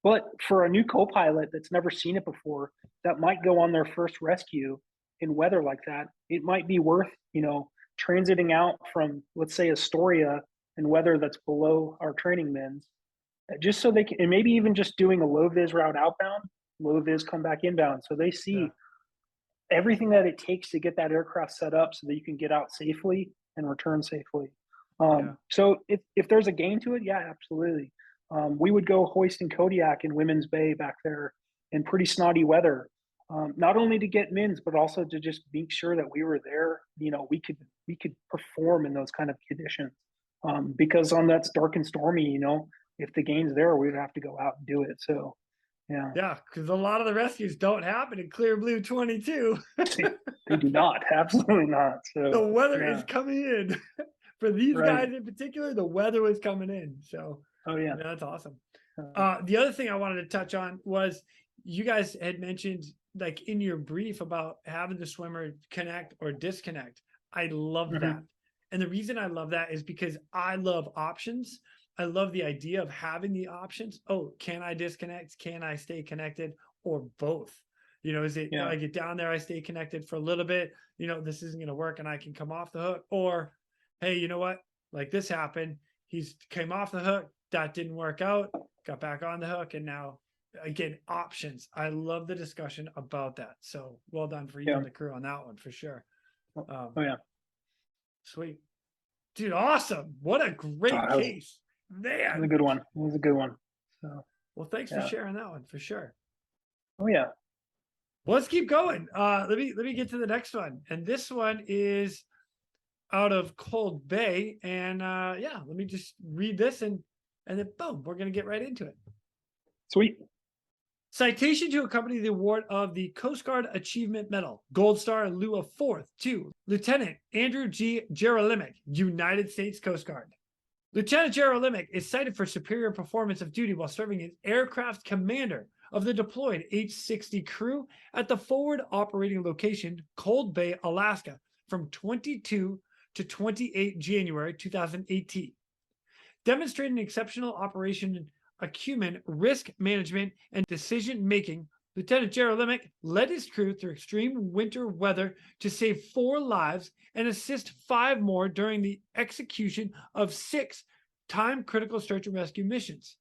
But for a new co-pilot that's never seen it before, that might go on their first rescue in weather like that, it might be worth, transiting out from, let's say, Astoria in weather that's below our training mins, just so they can, and maybe even just doing a low vis route outbound, low vis come back inbound, so they see everything that it takes to get that aircraft set up so that you can get out safely and return safely. So if there's a gain to it, yeah, absolutely. We would go hoisting Kodiak in Women's Bay back there in pretty snotty weather, not only to get mins, but also to just make sure that we were there. We could perform in those kind of conditions, because on that's dark and stormy, if the gain's there, we'd have to go out and do it. So, yeah, because a lot of the rescues don't happen in clear blue 22. they do not, absolutely not. So the weather is coming in for these guys in particular. The weather was coming in, so that's awesome. The other thing I wanted to touch on was you guys had mentioned, like in your brief, about having the swimmer connect or disconnect. I love that, and the reason I love that is because I love options. I love the idea of having the options. Oh, can I disconnect? Can I stay connected? Or both? Is it I get down there, I stay connected for a little bit, this isn't going to work and I can come off the hook? Or, hey, you know what? Like this happened. He's came off the hook. That didn't work out. Got back on the hook. And now, again, options. I love the discussion about that. So well done for you and the crew on that one for sure. Sweet. Dude, awesome. What a great case. Man, it was a good one. It was a good one. So, well, thanks for sharing that one for sure. Oh yeah. Well, let's keep going. Let me get to the next one, and this one is out of Cold Bay, and let me just read this, and then boom, we're gonna get right into it. Sweet. Citation to accompany the award of the Coast Guard Achievement Medal, Gold Star in lieu of 4th to Lieutenant Andrew Jarolimek, United States Coast Guard. Lieutenant Jarolimek is cited for superior performance of duty while serving as aircraft commander of the deployed H-60 crew at the forward operating location, Cold Bay, Alaska, from 22 to 28 January 2018. Demonstrating exceptional operation acumen, risk management, and decision-making, Lieutenant Jarolimek led his crew through extreme winter weather to save 4 lives and assist 5 more during the execution of 6 time-critical search and rescue missions.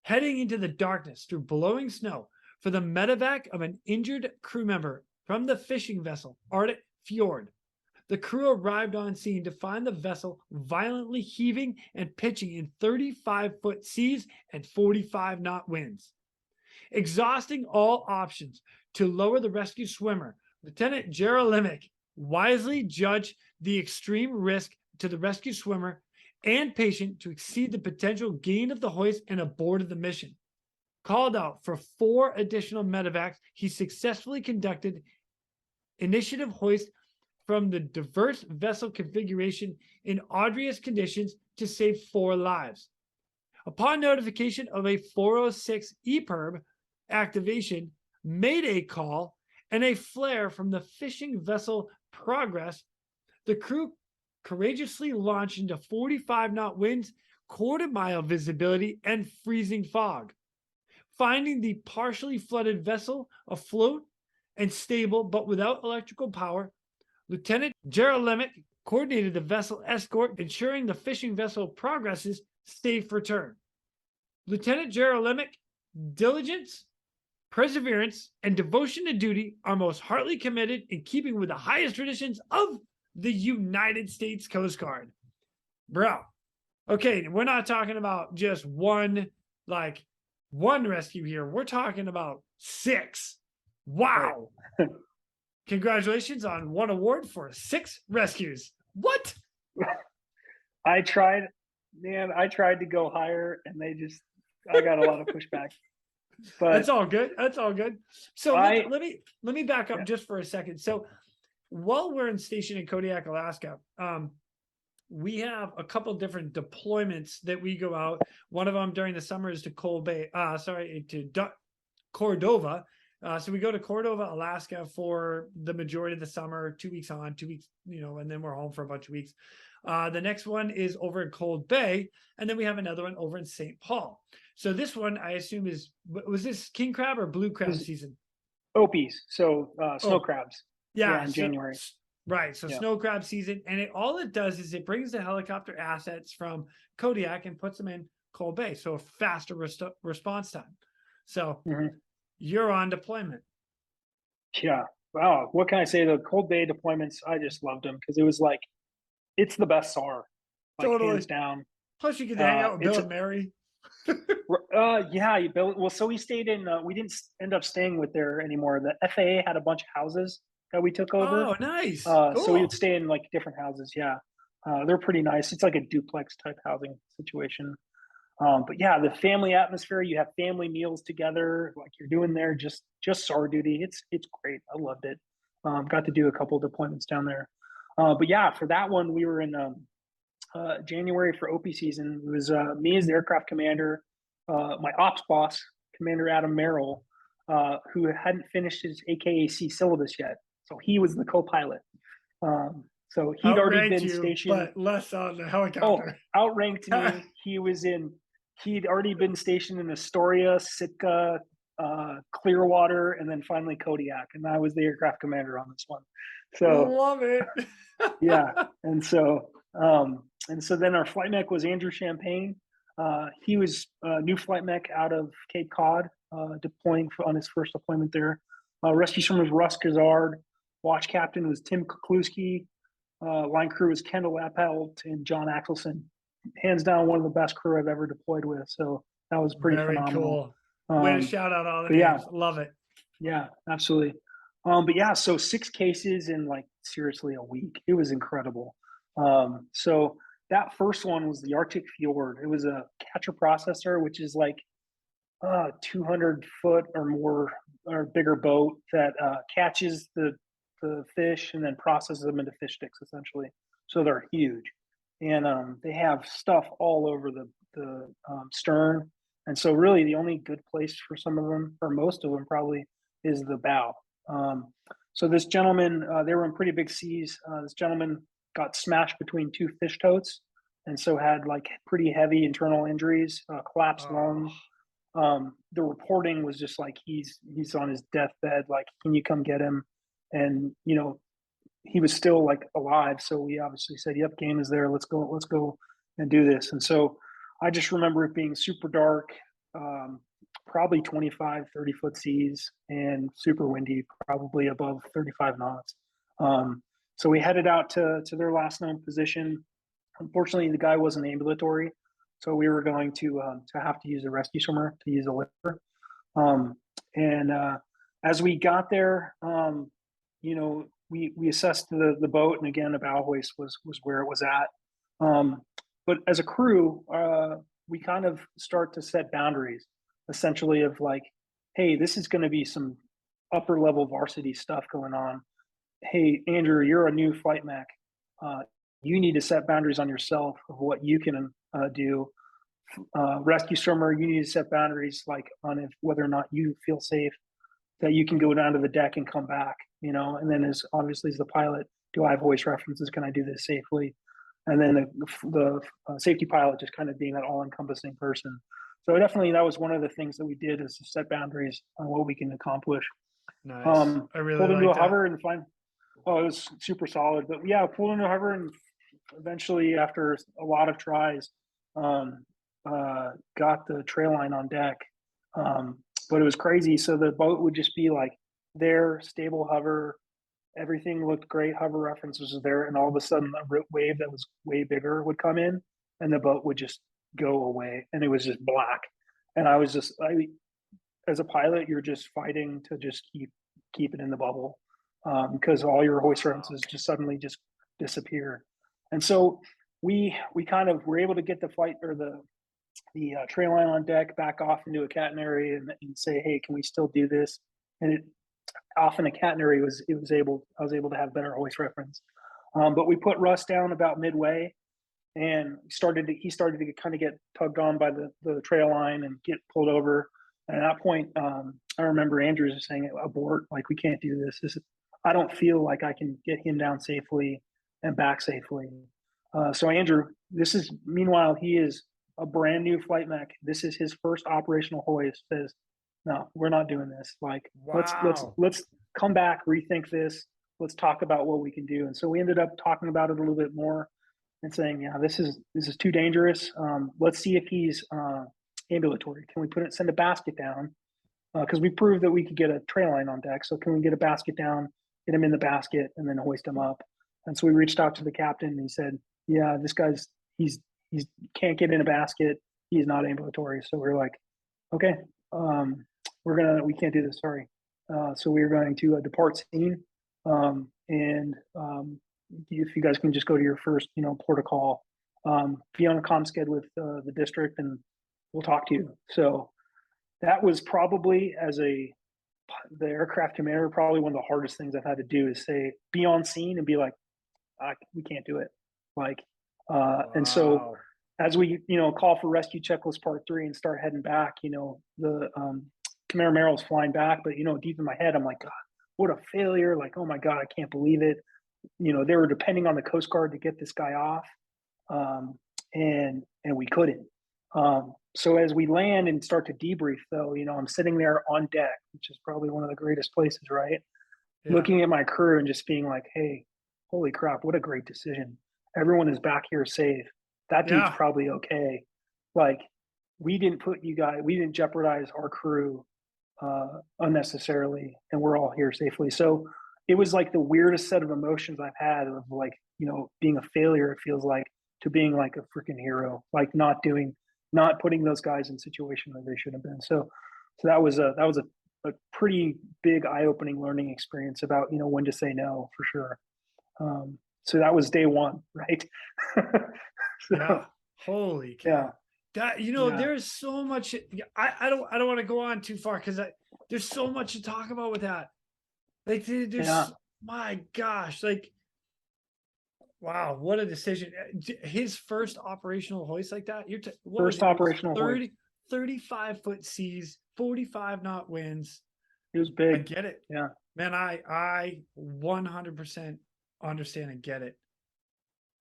Heading into the darkness through blowing snow for the medevac of an injured crew member from the fishing vessel Arctic Fjord, the crew arrived on scene to find the vessel violently heaving and pitching in 35-foot seas and 45-knot winds. Exhausting all options to lower the rescue swimmer, Lieutenant Jarolimek wisely judged the extreme risk to the rescue swimmer and patient to exceed the potential gain of the hoist and aborted the mission. Called out for 4 additional medevacs, he successfully conducted initiative hoist from the diverse vessel configuration in odorous conditions to save 4 lives. Upon notification of a 406 EPIRB activation, mayday call, and a flare from the fishing vessel Progress, the crew courageously launched into 45-knot winds, quarter-mile visibility, and freezing fog. Finding the partially flooded vessel afloat and stable but without electrical power, Lieutenant Jarolimek coordinated the vessel escort, ensuring the fishing vessel Progress's safe return. Lieutenant Jarolimek, diligence, perseverance, and devotion to duty are most heartily committed in keeping with the highest traditions of the United States Coast Guard. Bro, okay, we're not talking about just one rescue here. We're talking about 6. Wow. Congratulations on 1 award for 6 rescues. What? I tried to go higher, and I got a lot of pushback. But that's all good. That's all good. So let me back up just for a second. So while we're stationed in Kodiak, Alaska, we have a couple different deployments that we go out. One of them during the summer is to Cordova. So we go to Cordova, Alaska for the majority of the summer, 2 weeks on, 2 weeks, and then we're home for a bunch of weeks. The next one is over in Cold Bay, and then we have another one over in St. Paul. So this one, I assume, was this king crab or blue crab season? Opies, so snow crabs. Yeah, in January. Right, so snow crab season, and all it does is it brings the helicopter assets from Kodiak and puts them in Cold Bay, so a faster response time. So you're on deployment. Yeah, wow. What can I say? The Cold Bay deployments, I just loved them because it was like, it's the best SAR, totally, hands down. Plus, you get to hang out with Bill and Mary. Yeah, Bill. Well, so we stayed in. We didn't end up staying with there anymore. The FAA had a bunch of houses that we took over. Oh, nice. Cool. So we would stay in different houses. Yeah, they're pretty nice. It's like a duplex type housing situation. But yeah, the family atmosphere. You have family meals together, like you're doing there. Just SAR duty. It's great. I loved it. Got to do a couple of deployments down there. But yeah, for that one, we were in January for OP season. It was me as the aircraft commander, my ops boss, Commander Adam Merrill, who hadn't finished his AKAC syllabus yet. So he was the co-pilot. So he'd already been stationed. But less on the helicopter. Oh, outranked me. He'd already been stationed in Astoria, Sitka, Clearwater, and then finally Kodiak. And I was the aircraft commander on this one. So love it. Yeah. And so then our flight mech was Andrew Champagne. He was a new flight mech out of Cape Cod, deploying on his first deployment there. Rescue swimmer was Russ Gazard. Watch captain was Tim Kukluski. Line crew was Kendall Appelt and John Axelson. Hands down, one of the best crew I've ever deployed with. So that was pretty phenomenal. Cool. Way to shout out all the names. Yeah, love it. Yeah, absolutely. But yeah, so 6 cases in seriously a week. It was incredible. So that first one was the Arctic Fjord. It was a catcher processor, which is 200 foot or more or bigger boat that catches the fish and then processes them into fish sticks, essentially. So they're huge, and they have stuff all over the stern. And so really the only good place for some of them, or most of them probably, is the bow. So this gentleman, they were in pretty big seas. This gentleman got smashed between 2 fish totes, and so had pretty heavy internal injuries, collapsed lungs. The reporting was just he's on his deathbed. Can you come get him? And he was still alive. So we obviously said, "Yep, game is there. Let's go and do this." And so I just remember it being super dark, probably 25, 30 foot seas, and super windy, probably above 35 knots. So we headed out to their last known position. Unfortunately, the guy wasn't ambulatory, so we were going to have to use a rescue swimmer to use a lifter. And as we got there, we assessed the boat, and again, a bow hoist was where it was at. But as a crew, we kind of start to set boundaries, essentially of hey, this is going to be some upper level varsity stuff going on. Hey, Andrew, you're a new flight mech. You need to set boundaries on yourself of what you can do. Rescue swimmer, you need to set boundaries on whether or not you feel safe that you can go down to the deck and come back, you know, and then as obviously as the pilot, do I have hoist references? Can I do this safely? And then the safety pilot just kind of being that all encompassing person. So definitely that was one of the things that we did, is to set boundaries on what we can accomplish. Nice. I really pulled into like a hover and find, oh, it was super solid. But yeah, pulled into a hover, and eventually after a lot of tries, got the trail line on deck. But it was crazy. So the boat would just be like there, stable hover, everything looked great, hover references was there, and all of a sudden a wave that was way bigger would come in, and the boat would just go away, and it was just black. And I was just, as a pilot, you're just fighting to just keep it in the bubble, because all your hoist references just suddenly just disappear. And so we kind of were able to get the flight, or the trail line on deck, back off into a catenary, and say, hey, can we still do this? And it, off in a catenary, I was able to have better hoist reference. But we put Russ down about midway, and he started to kind of get tugged on by the trail line and get pulled over. And at that point, I remember Andrew just saying, abort, like, we can't do this. I don't feel like I can get him down safely and back safely. So Andrew, meanwhile, he is a brand new flight mech. This is his first operational hoist. Says, no, we're not doing this. Like, wow. let's come back, rethink this. Let's talk about what we can do. And so we ended up talking about it a little bit more and saying, yeah, this is too dangerous. Let's see if he's ambulatory. Can we send a basket down? Because we proved that we could get a trail line on deck. So can we get a basket down, get him in the basket, and then hoist him up? And so we reached out to the captain, and he said, yeah, this guy's, he's can't get in a basket. He's not ambulatory. So we're like, okay, we can't do this. Sorry. So we're going to depart scene. And if you guys can just go to your first, port of call, be on a comm sched with the district, and we'll talk to you. So that was probably, the aircraft commander, probably one of the hardest things I've had to do, is be on scene and be like, we can't do it. Like, Wow. And so as we, call for rescue checklist part 3 and start heading back, the Commander Merrill's flying back, but, deep in my head, I'm like, God, what a failure. Like, oh my God, I can't believe it. They were depending on the Coast Guard to get this guy off. And we couldn't. So as we land and start to debrief, though, I'm sitting there on deck, which is probably one of the greatest places, right? Yeah. Looking at my crew and just being like, hey, holy crap, what a great decision. Everyone is back here safe. That dude's probably okay. Like, we didn't jeopardize our crew unnecessarily, and we're all here safely. So it was like the weirdest set of emotions I've had, of like, being a failure, it feels like, to being like a freaking hero, like not putting those guys in situations that they should have been. So that was a pretty big eye-opening learning experience about, when to say no, for sure. So that was day one, right? Yeah. Holy cow. Yeah. That, there's so much. I don't want to go on too far, because there's so much to talk about with that. Like, my gosh, like, wow, what a decision. His first operational hoist like that. First operational hoist. 35-foot seas, 45 knot winds. It was big. I get it. Yeah. Man, I 100% understand and get it.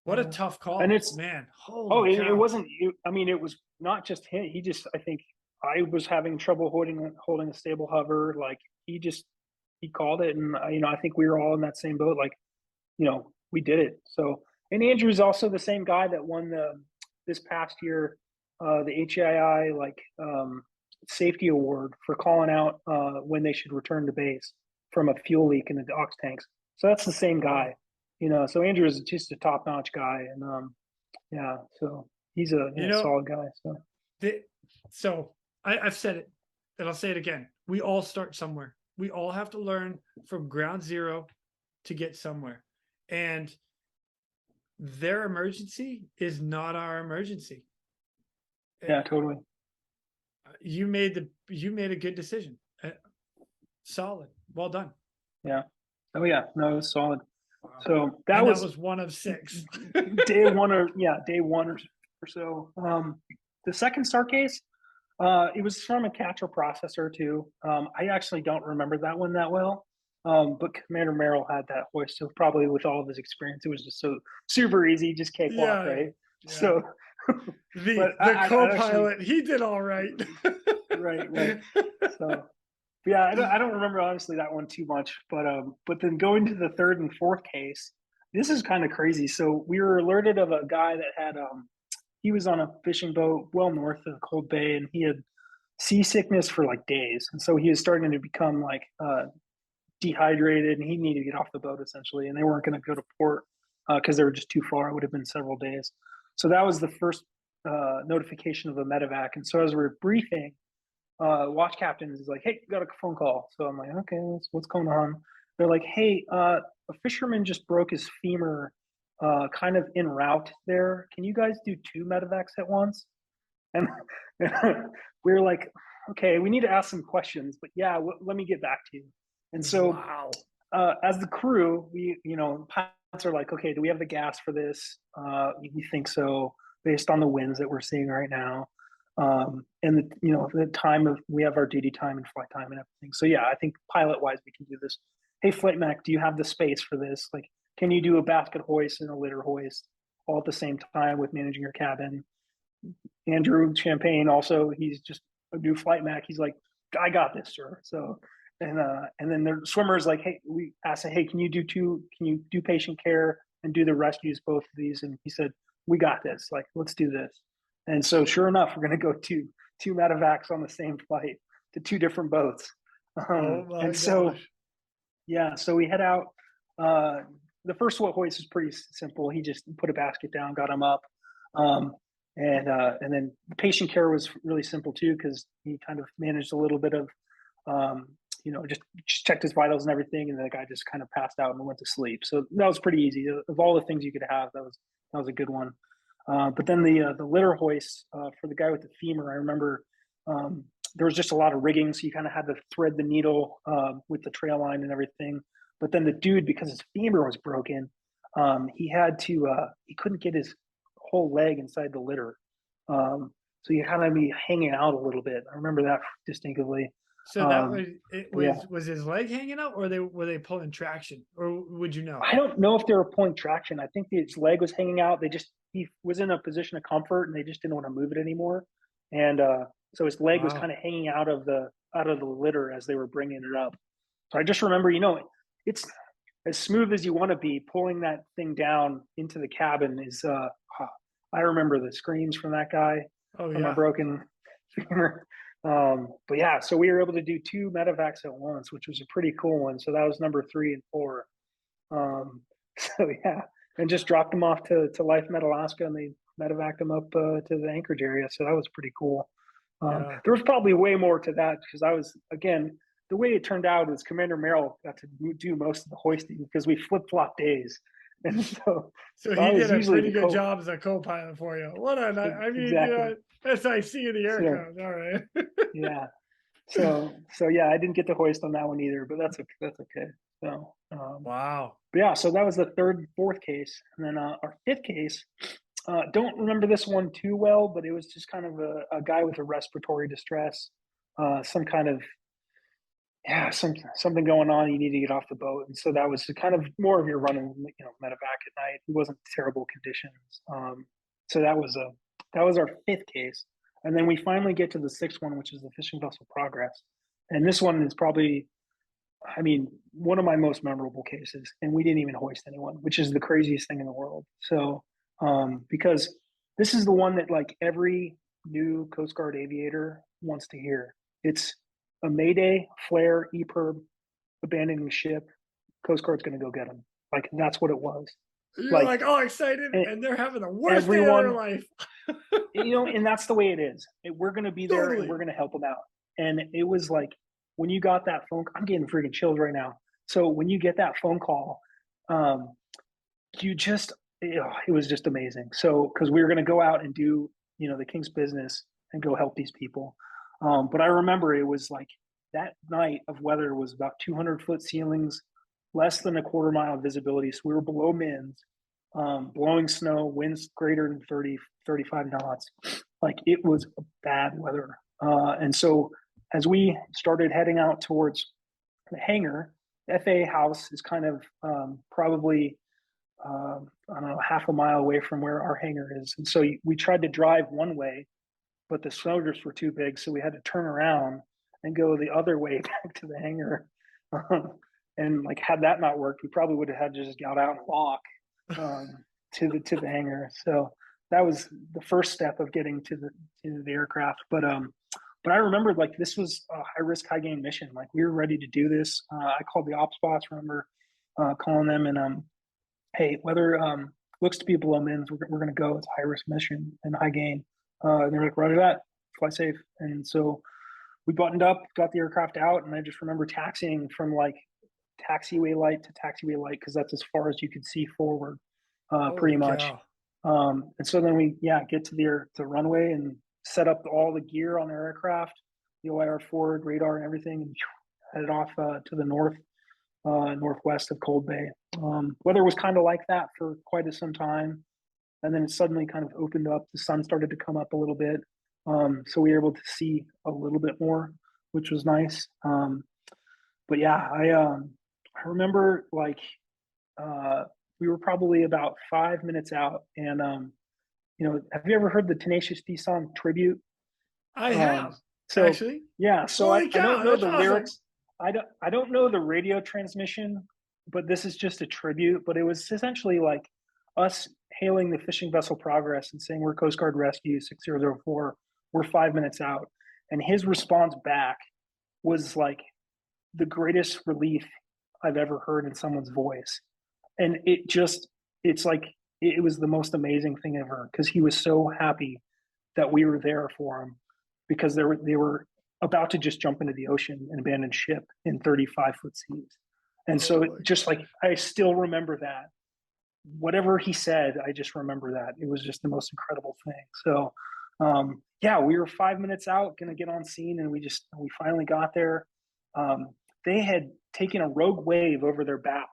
What a tough call. And it's, man, holy cow. It wasn't, it was not just him. I think I was having trouble holding a stable hover. Like, he called it, and I think we were all in that same boat. Like, we did it. So, and Andrew's also the same guy that won this past year, the HAI safety award for calling out when they should return to base from a fuel leak in the ox tanks. So that's the same guy, So Andrew is just a top-notch guy, and so he's a solid guy. So I've said it, and I'll say it again. We all start somewhere. We all have to learn from ground zero to get somewhere. And their emergency is not our emergency. Yeah, totally. You made a good decision. Solid. Well done. Yeah. Oh yeah. No, it was solid. Wow. So that was one of 6. day one or so. The second STAR case, It was from a catcher processor too. I actually don't remember that one that well. But Commander Merrill had that hoist, so probably with all of his experience, it was just so super easy, just cakewalk, Yeah, right? yeah. So, The but the I actually, co-pilot, he did all right. right. So, yeah, I don't remember honestly that one too much, but then going to the third and fourth case, this is kind of crazy. So we were alerted of a guy that had he was on a fishing boat well north of Cold Bay, and he had seasickness for like days, and so he was starting to become like dehydrated, and he needed to get off the boat essentially, and they weren't going to go to port because they were just too far. It would have been several days. So that was the first notification of a medevac, and so as we're briefing, watch captain is like, "Hey, got a phone call." So I'm like, "Okay, what's going on?" They're like, "Hey, a fisherman just broke his femur, kind of en route there. Can you guys do two medevacs at once?" And we were like, "Okay, we need to ask some questions, but yeah, let me get back to you." And so, Wow. as the crew, pilots are like, "Okay, do we have the gas for this? We think so, based on the winds that we're seeing right now." And the time of we have our duty time and flight time and everything. So yeah, I think pilot wise we can do this. Hey, flight mech, do you have the space for this? Like, can you do a basket hoist and a litter hoist all at the same time with managing your cabin? Andrew Champagne also, he's just a new flight mech. He's like, I got this, sir. So and then the swimmers like, hey, we asked, hey, can you do patient care and do the rescues, both of these? And he said, we got this. Like, let's do this. And so sure enough, we're going to go to two medevacs on the same flight to two different boats. Oh my And so, gosh. yeah, so we head out. The first hoist is pretty simple. He just put a basket down, got him up. Um, and then the patient care was really simple too, because he kind of managed a little bit of, just checked his vitals and everything. And the guy just kind of passed out and went to sleep. So that was pretty easy. Of all the things you could have, that was a good one. But then the litter hoist for the guy with the femur, I remember there was just a lot of rigging, so you kind of had to thread the needle with the trail line and everything. But then the dude, because his femur was broken, he couldn't get his whole leg inside the litter, so you kind of be hanging out a little bit. I remember that distinctively. So that Um, was it but yeah, was his leg hanging out, or they were they pulling traction, or would you know? I don't know if they were pulling traction. I think his leg was hanging out. He was in a position of comfort, and they just didn't want to move it anymore. And so his leg was Wow. kind of hanging out of the litter as they were bringing it up. So I just remember, it's as smooth as you want to be. Pulling that thing down into the cabin is. I remember the screams from that guy Oh from a yeah. broken femur. But yeah, so we were able to do two medevacs at once, which was a pretty cool one. So that was number 3 and 4. Um, so yeah, and just dropped them off to Life Med Alaska, and they medevaced them up to the Anchorage area. So that was pretty cool. Yeah. There was probably way more to that because I was, again, the way it turned out is Commander Merrill got to do most of the hoisting because we flip flop days, and So so I he was did a usually pretty the good co. job as a co-pilot for you. What a I mean, Exactly. SIC in the So aircraft. All right. yeah, so yeah, I didn't get to hoist on that one either, but that's okay. That's okay. So Wow. but yeah, so that was the third and fourth case, and then our fifth case. Don't remember this one too well, but it was just kind of a guy with a respiratory distress, some kind of something going on. You need to get off the boat, and so that was kind of more of your running, medevac at night. It wasn't terrible conditions. So that was our fifth case, and then we finally get to the sixth one, which is the fishing vessel progress, and this one is probably, I mean, one of my most memorable cases, and we didn't even hoist anyone, which is the craziest thing in the world. So, because this is the one that like every new Coast Guard aviator wants to hear. It's a Mayday, flare, EPIRB, abandoning ship. Coast Guard's going to go get them. Like that's what it was. You're Like like all excited, e- and they're having the worst day of their everyone, life. and that's the way it is. We're going to be there and Totally. we're going to help them out. And it was like when you got that phone, I'm getting freaking chills right now. So when you get that phone call, um, you just, it was just amazing. So because we were going to go out and do, the King's business and go help these people. But I remember it was like that night of weather was about 200-foot ceilings, less than a quarter mile visibility. So we were below mins, blowing snow, winds greater than 30, 35 knots. Like it was bad weather. And so as we started heading out towards the hangar, the FAA house is kind of probably, I don't know, half a mile away from where our hangar is. And so we tried to drive one way, but the snow drifts were too big. So we had to turn around and go the other way back to the hangar. And like, had that not worked, we probably would have had to just got out and walk to the hangar. So that was the first step of getting to the aircraft. But I remembered, like, this was a high risk, high gain mission. Like, we were ready to do this. I called the ops boss. Remember calling them and hey, weather looks to be below mins. We're going to go. It's a high risk mission and high gain. And they're like, roger that, fly safe. And so we buttoned up, got the aircraft out, and I just remember taxiing from like taxiway light to taxiway light because that's as far as you could see forward, pretty much. And so then we get to the runway and set up all the gear on the aircraft, the OIR forward, radar, and everything, and headed off to the northwest of Cold Bay. Weather was kind of like that for quite some time, and then it suddenly kind of opened up. The sun started to come up a little bit, so we were able to see a little bit more, which was nice. But yeah, I remember like we were probably about 5 minutes out, and have you ever heard the Tenacious D song Tribute? I have. So actually, yeah, so I don't know the awesome. lyrics. I don't know the radio transmission, but this is just a tribute. But it was essentially like us hailing the fishing vessel Progress and saying, we're Coast Guard Rescue 6004. We're 5 minutes out. And his response back was like the greatest relief I've ever heard in someone's voice. And it's like, it was the most amazing thing ever, because he was so happy that we were there for him, because they were about to just jump into the ocean and abandon ship in 35-foot seas. And so it just like, I still remember that. Whatever he said, I just remember that. It was just the most incredible thing. So we were 5 minutes out, gonna get on scene, and we finally got there. They had taken a rogue wave over their bow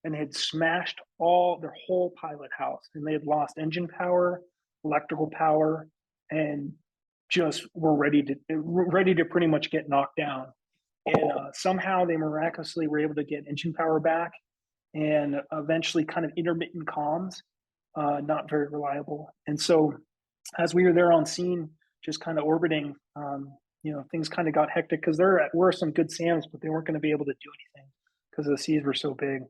and had smashed their whole pilot house, and they had lost engine power, electrical power, and just were ready to pretty much get knocked down. And somehow they miraculously were able to get engine power back, and eventually kind of intermittent comms, not very reliable. And so as we were there on scene, just kind of orbiting, things kind of got hectic, because there were some good SAMs, but they weren't going to be able to do anything because the seas were so big.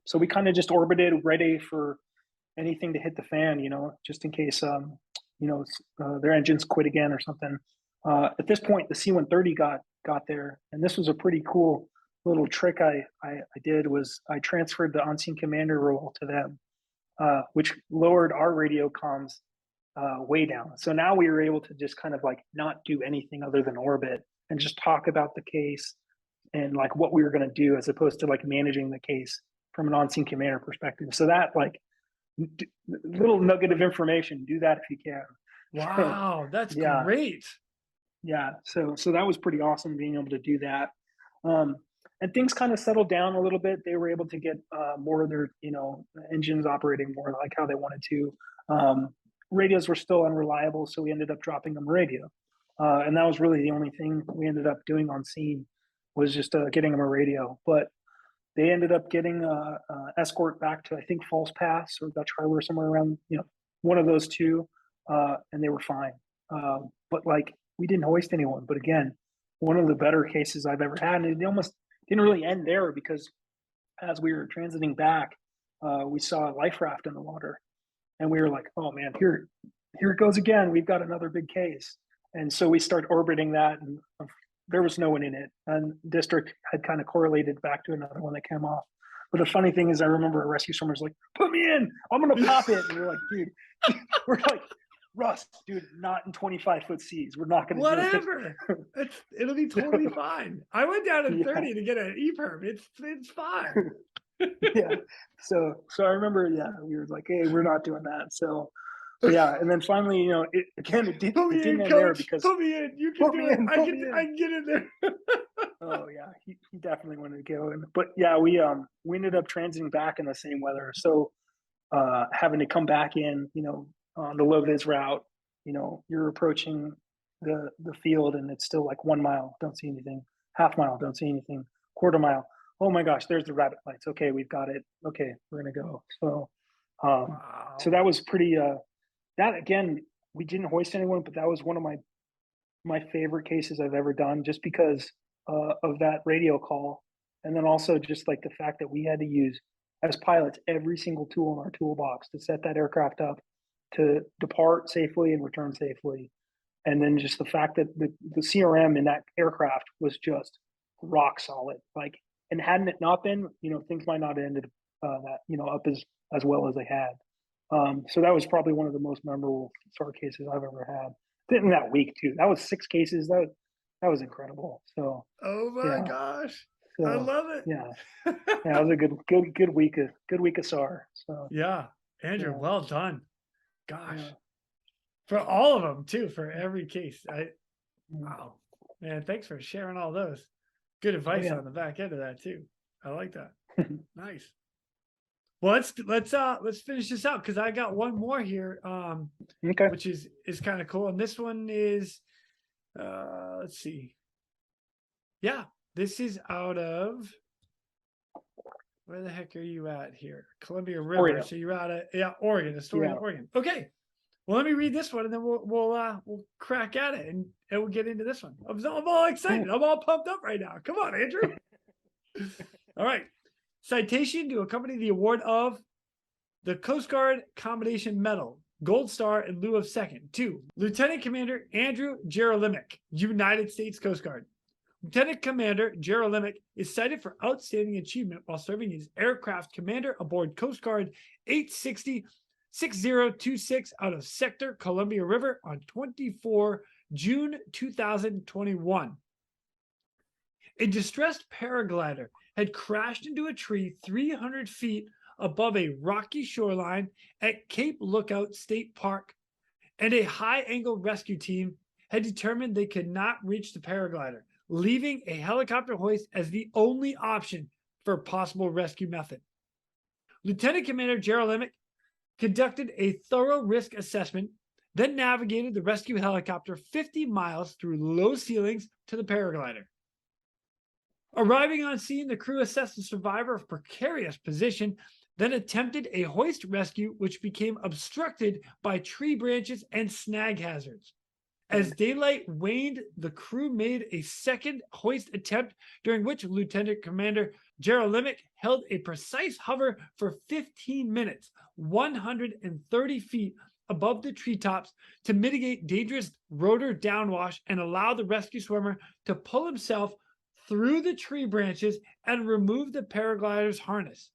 So we kind of just orbited, ready for anything to hit the fan, just in case, their engines quit again or something. At this point, the C-130 got there, and this was a pretty cool little trick I did. Was I transferred the on-scene commander role to them, which lowered our radio comms way down. So now we were able to just kind of like not do anything other than orbit and just talk about the case and like what we were going to do, as opposed to like managing the case from an on-scene commander perspective. So that like little nugget of information, do that if you can. Wow, that's great. Yeah, so that was pretty awesome, being able to do that. And things kind of settled down a little bit. They were able to get more of their engines operating more like how they wanted to. Radios were still unreliable, so we ended up dropping them a radio, and that was really the only thing we ended up doing on scene, was just getting them a radio. But they ended up getting escort back to, I think, False Pass or Dutch Harbor, somewhere around, one of those two, and they were fine. But like, we didn't hoist anyone. But again, one of the better cases I've ever had, and it almost didn't really end there, because as we were transiting back, we saw a life raft in the water, and we were like, oh man, here it goes again. We've got another big case. And so we start orbiting that, and there was no one in it. And district had kind of correlated back to another one that came off. But the funny thing is, I remember a rescue swimmer's like, put me in, I'm going to pop it. And we're like, dude, we're like, Russ, dude, not in 25-foot seas. We're not going to whatever. It'll be totally fine. I went down in 30 to get an E-perm. It's fine. Yeah. So I remember, we were like, hey, we're not doing that. So yeah, and then finally, it didn't end there, because put me in. You can do it. I can get in there. Oh yeah, he definitely wanted to go in. But yeah, we ended up transiting back in the same weather. So having to come back in, on the low vis route, you're approaching the field, and it's still like 1 mile, don't see anything. Half mile, don't see anything. Quarter mile, oh my gosh, there's the rabbit lights. Okay, we've got it. Okay, we're gonna go. So Wow. that was pretty. That again, we didn't hoist anyone, but that was one of my favorite cases I've ever done, just because of that radio call, and then also just like the fact that we had to use as pilots every single tool in our toolbox to set that aircraft up to depart safely and return safely. And then just the fact that the CRM in that aircraft was just rock solid. Like, and hadn't it not been, things might not have ended that, up as well as they had. So that was probably one of the most memorable SAR cases I've ever had. In that week too, that was 6 cases. That was incredible. So Oh my yeah, gosh. I so love yeah, it. yeah, it was a good week of SAR. So Yeah. Andrew, yeah, well done. Gosh. yeah, For all of them too, for yeah. every case. Mm. Wow. Man, thanks for sharing all those. Good Oh advice yeah. on the back end of that too. I like that. Nice. Well, let's finish this out because I got one more here, Okay. which is kind of cool. And this one is let's see. Yeah, this is out of where the heck are you at here? Columbia River. Oreo. So you're out of Oregon, Astoria, Yeah. Oregon. Okay. Well, let me read this one and then we'll crack at it and we'll get into this one. I'm all excited. Cool. I'm all pumped up right now. Come on, Andrew. All right. Citation to accompany the award of the Coast Guard Commendation Medal, Gold Star in lieu of second, to Lieutenant Commander Andrew Jarolimek, United States Coast Guard. Lieutenant Commander Jarolimek is cited for outstanding achievement while serving as aircraft commander aboard Coast Guard 860 6026 out of Sector Columbia River on 24 June 2021. A distressed paraglider had crashed into a tree 300 feet above a rocky shoreline at Cape Lookout State Park, and a high-angle rescue team had determined they could not reach the paraglider, leaving a helicopter hoist as the only option for a possible rescue method. Lieutenant Commander Jarolimek conducted a thorough risk assessment, then navigated the rescue helicopter 50 miles through low ceilings to the paraglider. Arriving on scene, the crew assessed the survivor of precarious position, then attempted a hoist rescue, which became obstructed by tree branches and snag hazards. As daylight waned, the crew made a second hoist attempt, during which Lieutenant Commander Jarolimek held a precise hover for 15 minutes, 130 feet above the treetops, to mitigate dangerous rotor downwash and allow the rescue swimmer to pull himself through the tree branches and remove the paraglider's harness.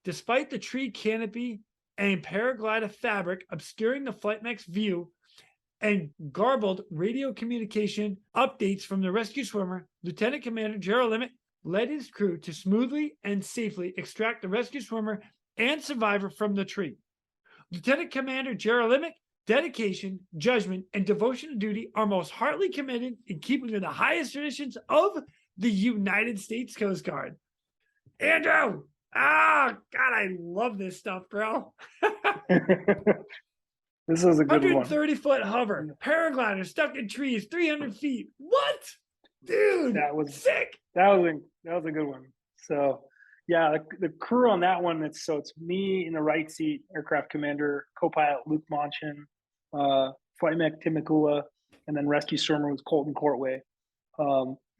Despite the tree canopy and paraglider fabric obscuring the flight mech's view and garbled radio communication updates from the rescue swimmer, Lieutenant Commander Jarolimek led his crew to smoothly and safely extract the rescue swimmer and survivor from the tree. Lieutenant Commander Jarolimek's dedication, judgment, and devotion to duty are most heartily commended in keeping with the highest traditions of the United States Coast Guard. Andrew! God, I love this stuff, bro. This is a good one. 130-foot hover, paraglider stuck in trees, 300 feet. What? Dude, That was sick. That was a good one. So yeah, the crew on that one, it's me in the right seat, aircraft commander, co-pilot Luke Monchin, flight mech Tim McCula, and then rescue swimmer was Colton Courtway.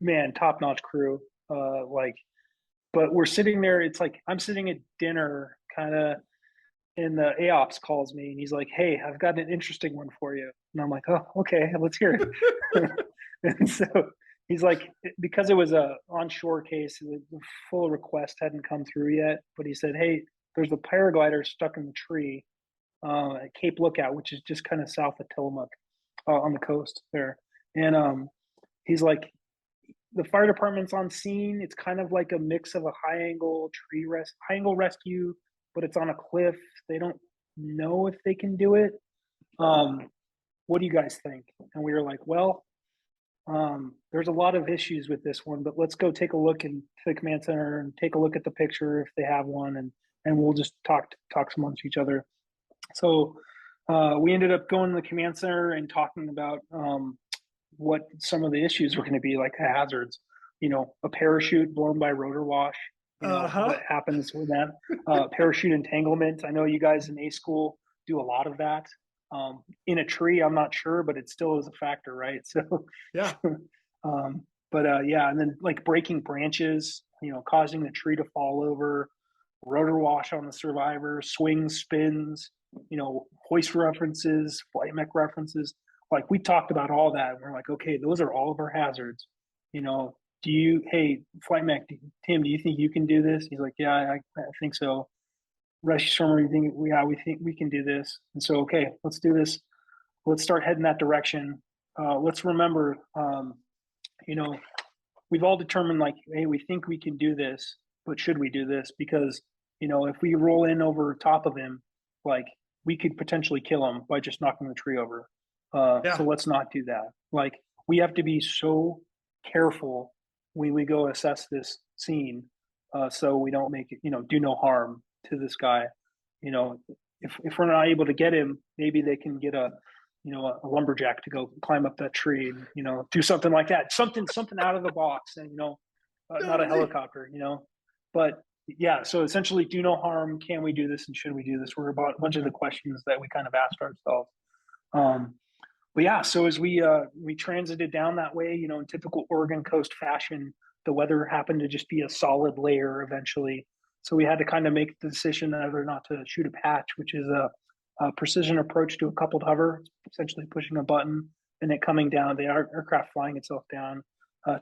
Man, top-notch crew. But we're sitting there, it's like I'm sitting at dinner kind of, and the AOPS calls me and he's like, "Hey, I've got an interesting one for you." And I'm like, "Oh, okay, let's hear it." And so he's like, because it was a onshore case, the full request hadn't come through yet, but he said, "Hey, there's a paraglider stuck in the tree at Cape Lookout, which is just kind of south of Tillamook on the coast there." And he's like, the fire department's on scene. It's kind of like a mix of a high angle rescue, but it's on a cliff. They don't know if they can do it. What do you guys think? And we were like, well, there's a lot of issues with this one, but let's go take a look into the command center and take a look at the picture if they have one, and we'll just talk amongst each other. So we ended up going to the command center and talking about what some of the issues were going to be, like the hazards. A parachute blown by rotor wash. Uh-huh. What happens with that? Parachute entanglement. I know you guys in A school do a lot of that. In a tree, I'm not sure, but it still is a factor, right? So, Yeah. yeah, and then like breaking branches, causing the tree to fall over, rotor wash on the survivor, swings, spins, hoist references, flight mech references. Like we talked about all that. And we're like, okay, those are all of our hazards. Hey, flight mech, Tim, do you think you can do this? He's like, yeah, I think so. Rescue swimmer, we think we can do this. And so, okay, let's do this. Let's start heading that direction. Let's remember, you know, we've all determined like, hey, we think we can do this, but should we do this? Because, if we roll in over top of him, like we could potentially kill him by just knocking the tree over. So Yeah. let's not do that. Like we have to be so careful when we go assess this scene, so we don't make it, do no harm to this guy. If we're not able to get him, maybe they can get a lumberjack to go climb up that tree and do something like that, something out of the box, and not a Totally. helicopter, but yeah. So essentially, do no harm. Can we do this, and should we do this? Were about a bunch of the questions that we kind of asked ourselves. But yeah, so as we transited down that way, in typical Oregon coast fashion, the weather happened to just be a solid layer eventually. So we had to kind of make the decision whether or not to shoot a patch, which is a precision approach to a coupled hover, essentially pushing a button and it coming down, the aircraft flying itself down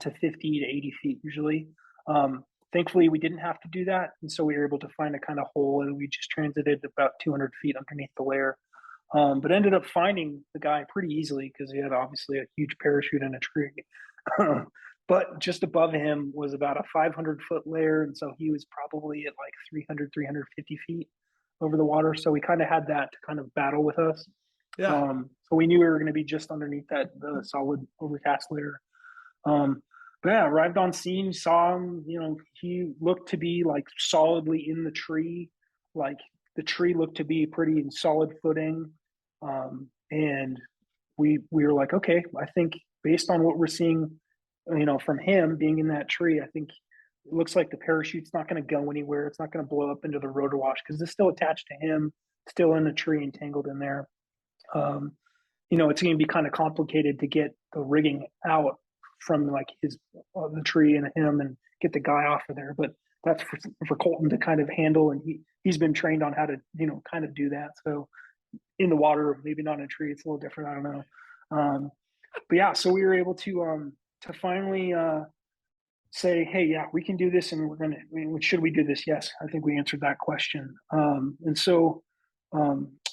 to 50 to 80 feet usually. Thankfully, we didn't have to do that. And so we were able to find a kind of hole and we just transited about 200 feet underneath the layer. But ended up finding the guy pretty easily because he had obviously a huge parachute in a tree. But just above him was about a 500-foot layer. And so he was probably at like 300, 350 feet over the water. So we kind of had that to kind of battle with us. Yeah. So we knew we were going to be just underneath the solid overcast layer. But yeah, arrived on scene, saw him, he looked to be like solidly in the tree. Like the tree looked to be pretty solid footing. And we were like, okay, I think based on what we're seeing, from him being in that tree, I think it looks like the parachute's not going to go anywhere. It's not going to blow up into the rotor wash because it's still attached to him, still in the tree, entangled in there. It's going to be kind of complicated to get the rigging out from like the tree and him and get the guy off of there. But that's for Colton to kind of handle, and he's been trained on how to kind of do that. So in the water, maybe not in a tree, it's a little different. I don't know. But yeah, so we were able to finally say, hey, yeah, we can do this, and should we do this? Yes, I think we answered that question. And so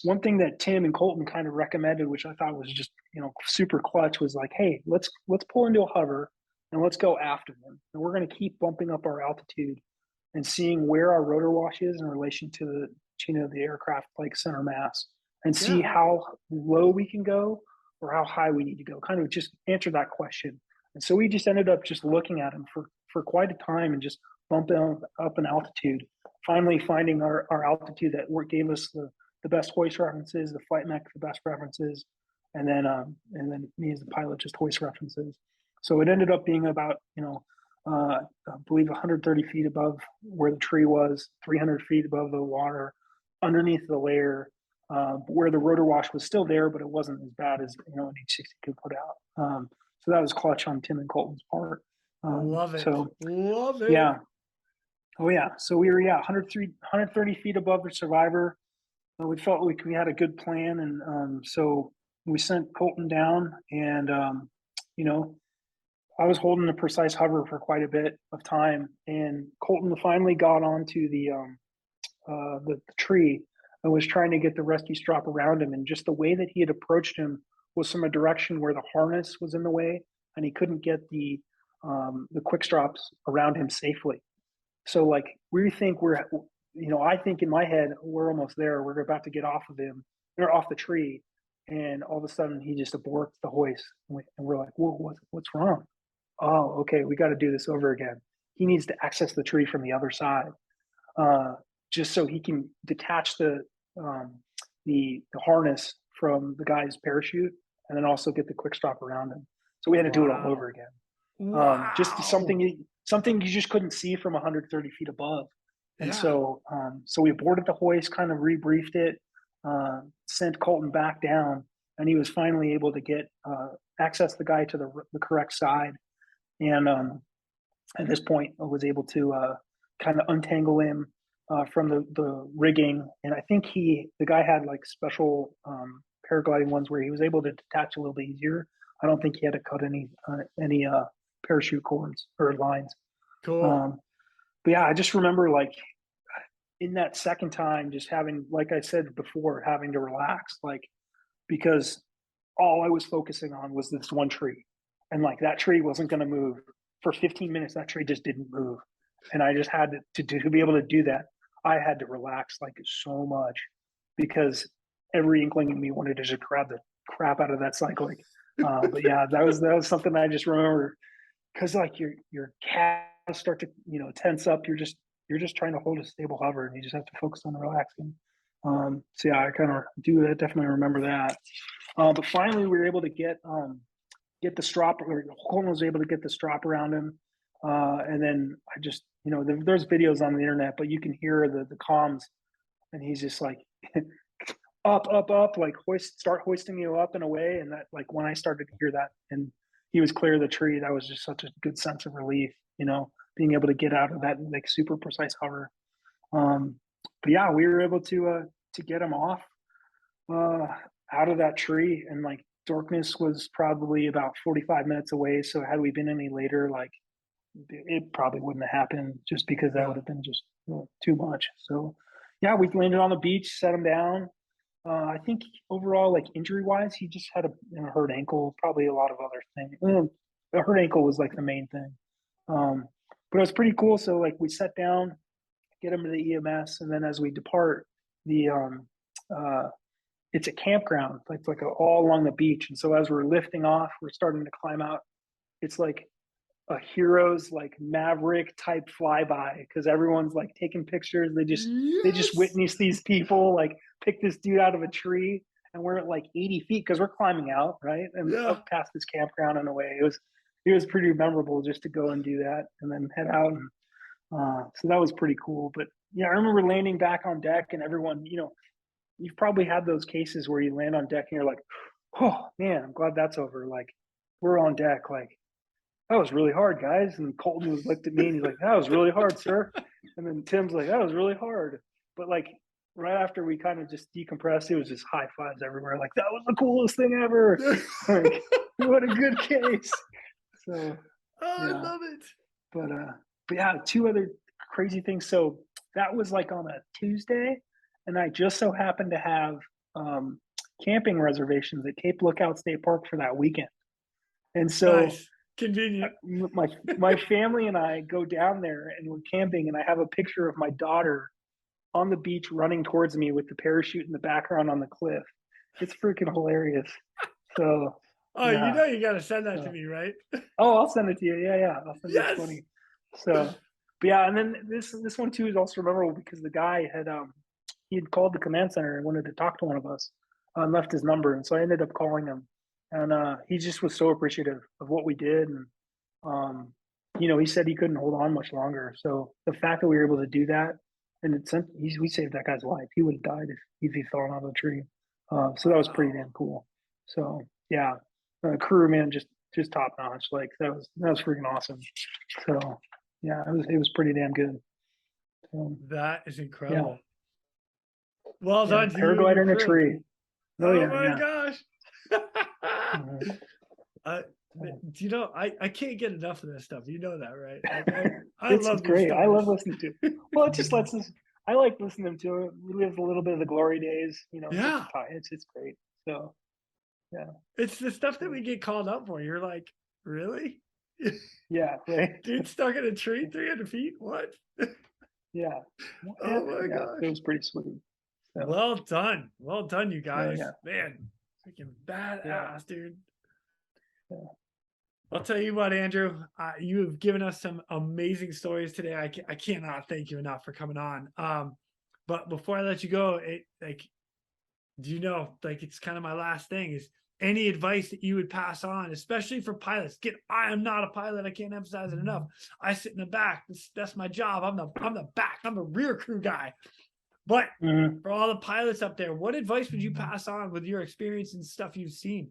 one thing that Tim and Colton kind of recommended, which I thought was just super clutch, was like, hey, let's pull into a hover and let's go after them, and we're going to keep bumping up our altitude and seeing where our rotor wash is in relation to the aircraft like center mass, and see Yeah. how low we can go or how high we need to go. Kind of just answer that question. And so we just ended up just looking at them for quite a time and just bumping up in altitude, finally finding our altitude that gave us the best hoist references, the flight mech the best references, and then me as the pilot just hoist references. So it ended up being about I believe 130 feet above where the tree was, 300 feet above the water, underneath the layer, where the rotor wash was still there, but it wasn't as bad as an H60 could put out. So that was clutch on Tim and Colton's part. Love it. So Love it. yeah, oh yeah. So we were 130 feet above the survivor. We felt like we had a good plan, and so we sent Colton down, and I was holding the precise hover for quite a bit of time, and Colton finally got onto the tree and was trying to get the rescue strap around him. And just the way that he had approached him was from a direction where the harness was in the way, and he couldn't get the quick straps around him safely. So like we think I think in my head we're almost there. We're about to get off of him or off the tree, and all of a sudden he just aborts the hoist, and we're like, whoa, what's wrong? Oh, okay, we got to do this over again. He needs to access the tree from the other side, just so he can detach the harness from the guy's parachute, and then also get the quick strap around him. So we had to do it all Wow. over again. Just Wow. something you just couldn't see from 130 feet above. And Yeah. so we boarded the hoist, kind of rebriefed it, sent Colton back down, and he was finally able to get access the guy to the correct side. And at this point, I was able to kind of untangle him from the rigging. And I think the guy had like special paragliding ones where he was able to detach a little bit easier. I don't think he had to cut any parachute cords or lines. Cool. But yeah, I just remember like in that second time, just having, like I said before, having to relax, like because all I was focusing on was this one tree, and like that tree wasn't going to move for 15 minutes. That tree just didn't move, and I just had to be able to do that. I had to relax like so much because every inkling in me wanted to just grab the crap out of that cycling. But yeah, that was something I just remember because like your calves start to tense up. You're just trying to hold a stable hover, and you just have to focus on relaxing. So yeah, I kind of do definitely remember that. But finally, we were able to get the strap. Or Colton was able to get the strap around him, and then I just there's videos on the internet, but you can hear the comms, and he's just like up, up, up, like start hoisting you up and away. And that like when I started to hear that, and he was clear of the tree, that was just such a good sense of relief, being able to get out of that like super precise hover. But yeah, we were able to get him off uh, out of that tree, and like darkness was probably about 45 minutes away. So had we been any later, like it probably wouldn't have happened, just because that Yeah. would have been just too much. So yeah, we landed on the beach, set him down. I think overall, like injury wise, he just had a hurt ankle, probably a lot of other things. The hurt ankle was like the main thing. But it was pretty cool. So like we sat down, get him to the EMS, and then as we depart, the uh, it's a campground. It's like all along the beach. And so as we're lifting off, we're starting to climb out. It's like a hero's like maverick type flyby because everyone's like taking pictures. They just Yes. witness these people like pick this dude out of a tree, and we're at like 80 feet because we're climbing out, right, and Yeah. up past this campground and away. It was pretty memorable just to go and do that and then head out. And so that was pretty cool. But yeah, I remember landing back on deck, and everyone, you've probably had those cases where you land on deck and you're like, oh man, I'm glad that's over. Like we're on deck, like that was really hard, guys. And Colton was looked at me and he's like, that was really hard, sir. And then Tim's like, that was really hard. But like right after we kind of just decompressed, it was just high fives everywhere. Like that was the coolest thing ever. Like what a good case. So Oh, I yeah. love it. But yeah, two other crazy things. So that was like on a Tuesday, and I just so happened to have um, camping reservations at Cape Lookout State Park for that weekend. And so Nice. Convenient. my family and I go down there and we're camping, and I have a picture of my daughter on the beach running towards me with the parachute in the background on the cliff. It's freaking hilarious. So Oh, yeah. you got to send that to So, me, right? oh, I'll send it to you. Yeah. I'll send you. It's Yes. funny. So, but yeah, and then this one too is also memorable because the guy he had called the command center and wanted to talk to one of us, and left his number, and so I ended up calling him, and he just was so appreciative of what we did, and um, he said he couldn't hold on much longer. So the fact that we were able to do that, and we saved that guy's life. He would have died if he fell out of the tree. So that was pretty Wow. damn cool. So yeah, crew man, just top notch. Like that was freaking awesome. So yeah, it was pretty damn good. So, That is yeah, incredible. Well yeah, done to you and paraglider your in a crew. tree. Oh Oh yeah, my yeah. gosh. Mhm. uh, So, I can't get enough of this stuff. You know that, right? I it's love these great. I stories. love listening to it. Well, it just lets us. I like listening to it. Relive a little bit of the glory days. Yeah. It's great. So yeah, It's the stuff that so, we get called up for. You're like, really? yeah, right. Dude stuck in a tree 300 feet? What? Yeah, Oh my yeah. It gosh. was pretty sweet. So Well done. Well done, you oh guys. yeah, Man, freaking yeah, badass, dude. yeah. I'll tell you what, Andrew, you have given us some amazing stories today. I cannot thank you enough for coming on. But before I let you go, like, do you know, like, it's kind of my last thing is any advice that you would pass on, especially for pilots. I am not a pilot. I can't emphasize it enough. I sit in the back. That's my job. I'm the back. I'm a rear crew guy. But for all the pilots up there, what advice would you pass on with your experience and stuff you've seen?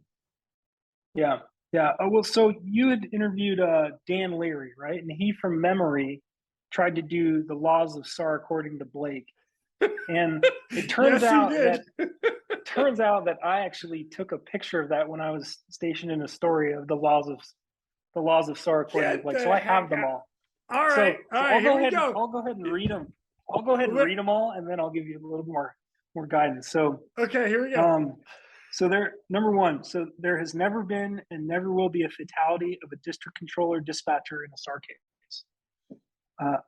Yeah. Yeah. Well, so you had interviewed Dan Leary, right? And he, from memory, tried to do the laws of SAR according to Blake. And it turns out that I actually took a picture of that when I was stationed in Astoria of the laws of SAR according to Blake. So I have them all. All right. So I'll go ahead and read them. I'll go ahead and read them all, and then I'll give you a little more guidance. So okay, here we go. So number one, so there has never been and never will be a fatality of a district controller dispatcher in a SAR case.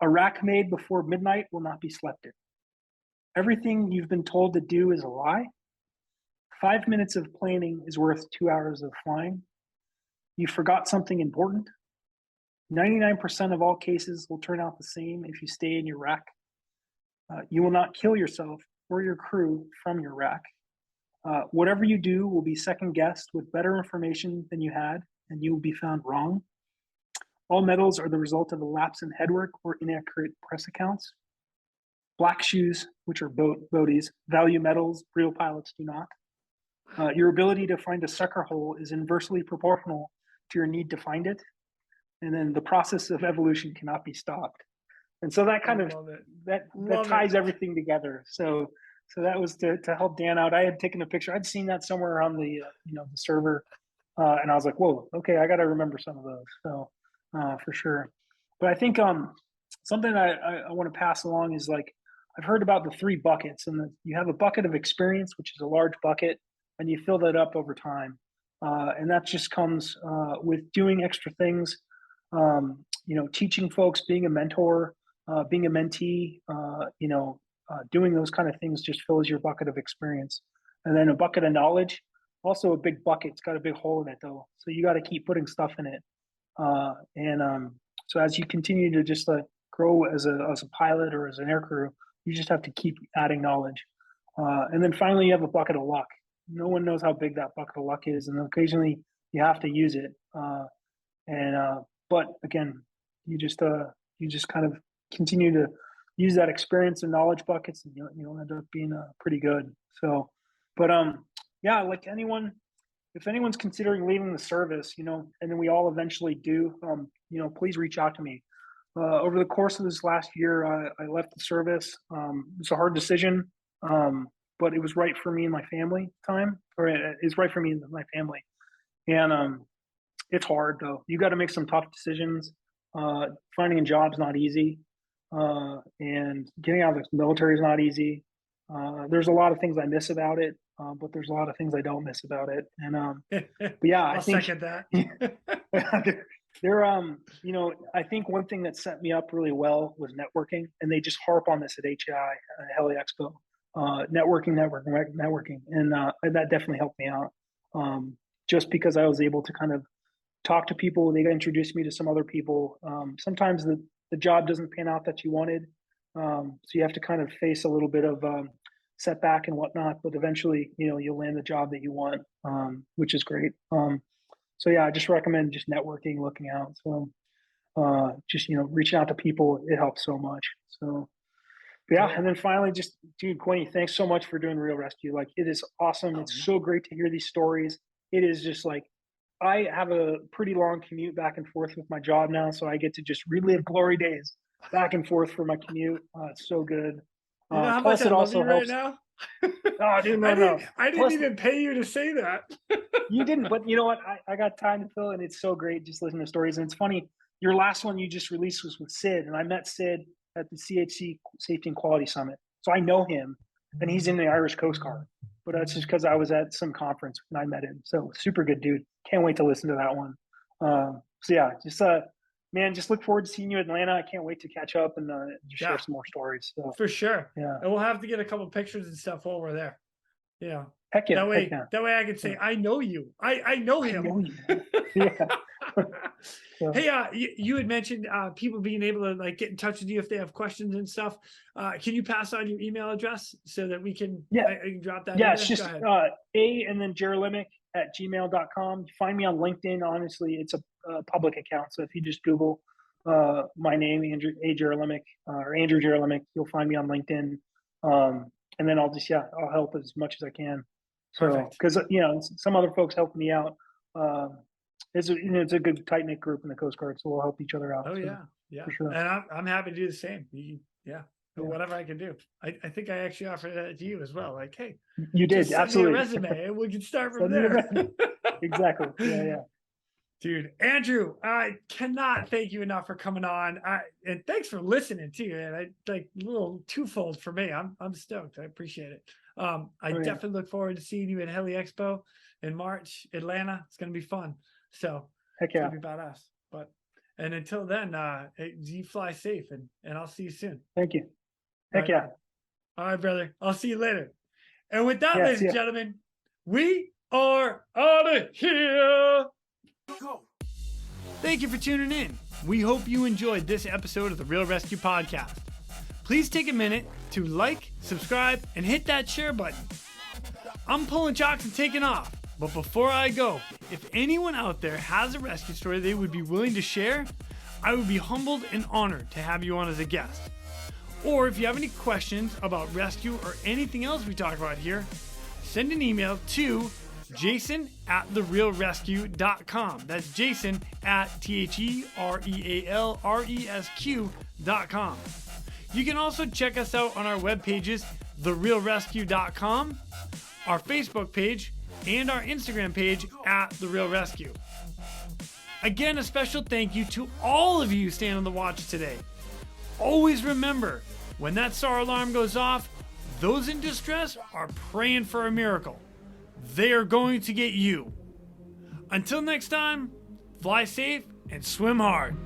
A rack made before midnight will not be slept in. Everything you've been told to do is a lie. 5 minutes of planning is worth 2 hours of flying. You forgot something important. 99% of all cases will turn out the same if you stay in your rack. You will not kill yourself or your crew from your rack. Whatever you do will be second guessed with better information than you had, and you will be found wrong. All medals are the result of a lapse in headwork or inaccurate press accounts. Black shoes, which are boaties, value medals, real pilots do not. Your ability to find a sucker hole is inversely proportional to your need to find it. And then the process of evolution cannot be stopped. And so that kind of that ties everything together. So that was to help Dan out. I had taken a picture. I'd seen that somewhere on the the server, and I was like, whoa, okay, I got to remember some of those. So for sure. But I think something I want to pass along is, like, I've heard about the 3 buckets, and you have a bucket of experience, which is a large bucket, and you fill that up over time. And that just comes with doing extra things, teaching folks, being a mentor, being a mentee, doing those kind of things just fills your bucket of experience. And then a bucket of knowledge, also a big bucket. It's got a big hole in it, though. So you got to keep putting stuff in it. So as you continue to just grow as a pilot or as an aircrew, you just have to keep adding knowledge. And then finally, you have a bucket of luck. No one knows how big that bucket of luck is, and occasionally you have to use it. But again, you just kind of continue to use that experience and knowledge buckets, and you'll end up being pretty good. So, but yeah, like anyone, if anyone's considering leaving the service, and then we all eventually do, please reach out to me. Over the course of this last year, I left the service. It's a hard decision, but it was right for me and my family time, or it's right for me and my family. And it's hard, though. You got to make some tough decisions. Finding a job's not easy, and getting out of the military is not easy. There's a lot of things I miss about it, but there's a lot of things I don't miss about it. And but yeah, I think second that. I think one thing that set me up really well was networking, and they just harp on this at HAI, Heli Expo. Networking, and that definitely helped me out. Just because I was able to kind of talk to people, they introduced me to some other people. Sometimes the job doesn't pan out that you wanted, so you have to kind of face a little bit of setback and whatnot. But eventually, you'll land the job that you want, which is great. So yeah, I just recommend just networking, looking out. So just reaching out to people, it helps so much. So. Yeah, and then finally, just, dude, Quinny, thanks so much for doing Real ResQ. Like, it is awesome. It's so great to hear these stories. It is just like, I have a pretty long commute back and forth with my job now, so I get to just relive glory days back and forth for my commute. It's so good. How much I love you right now? Oh, dude, no. I didn't even pay you to say that. You didn't, but you know what? I got time to fill, and it's so great just listening to stories. And it's funny, your last one you just released was with Sid, and I met Sid at the CHC Safety and Quality Summit. So I know him, and he's in the Irish Coast Guard. But that's just because I was at some conference when I met him. So super good dude. Can't wait to listen to that one. So yeah, just look forward to seeing you in Atlanta. I can't wait to catch up and share some more stories. So, for sure. Yeah. And we'll have to get a couple pictures and stuff over there. Yeah. Heck yeah. That way I can say, I know you. I know him. I know you. Yeah. So. Hey, you had mentioned people being able to get in touch with you if they have questions and stuff. Can you pass on your email address so that we can I can drop that? Yeah, it's just A and then Jarolimek real@gmail.com. Find me on LinkedIn. Honestly, it's a public account. So if you just Google my name, Andrew Jarolimek, or Andrew Jarolimek, you'll find me on LinkedIn. And then I'll help as much as I can. So, because some other folks help me out. It's a good tight knit group in the Coast Guard, so we'll help each other out. Oh, so, yeah, for sure. And I'm happy to do the same. Whatever I can do. I think I actually offered that to you as well. Like, hey, you did, just send absolutely. me a resume, and we can start from there. Exactly. Yeah. Dude, Andrew, I cannot thank you enough for coming on. And thanks for listening too. And a little twofold for me. I'm stoked. I appreciate it. I definitely look forward to seeing you at Heli Expo in March, Atlanta. It's gonna be fun. So heck yeah. It's gonna be badass. And until then, you fly safe, and I'll see you soon. Thank you. Heck yeah. All right, brother. I'll see you later. And with that, ladies and gentlemen, we are out of here. Go. Thank you for tuning in. We hope you enjoyed this episode of the Real ResQ podcast. Please take a minute to like, subscribe, and hit that share button. I'm pulling chocks and taking off. But before I go, if anyone out there has a rescue story they would be willing to share, I would be humbled and honored to have you on as a guest. Or if you have any questions about rescue or anything else we talk about here, send an email to jason@therealresq.com. That's Jason at TheRealResQ.com. You can also check us out on our web pages, therealresq.com, our Facebook page, and our Instagram page @TheRealResQ. Again, a special thank you to all of you staying on the watch today. Always remember, when that SAR alarm goes off, those in distress are praying for a miracle. They are going to get you. Until next time, fly safe and swim hard.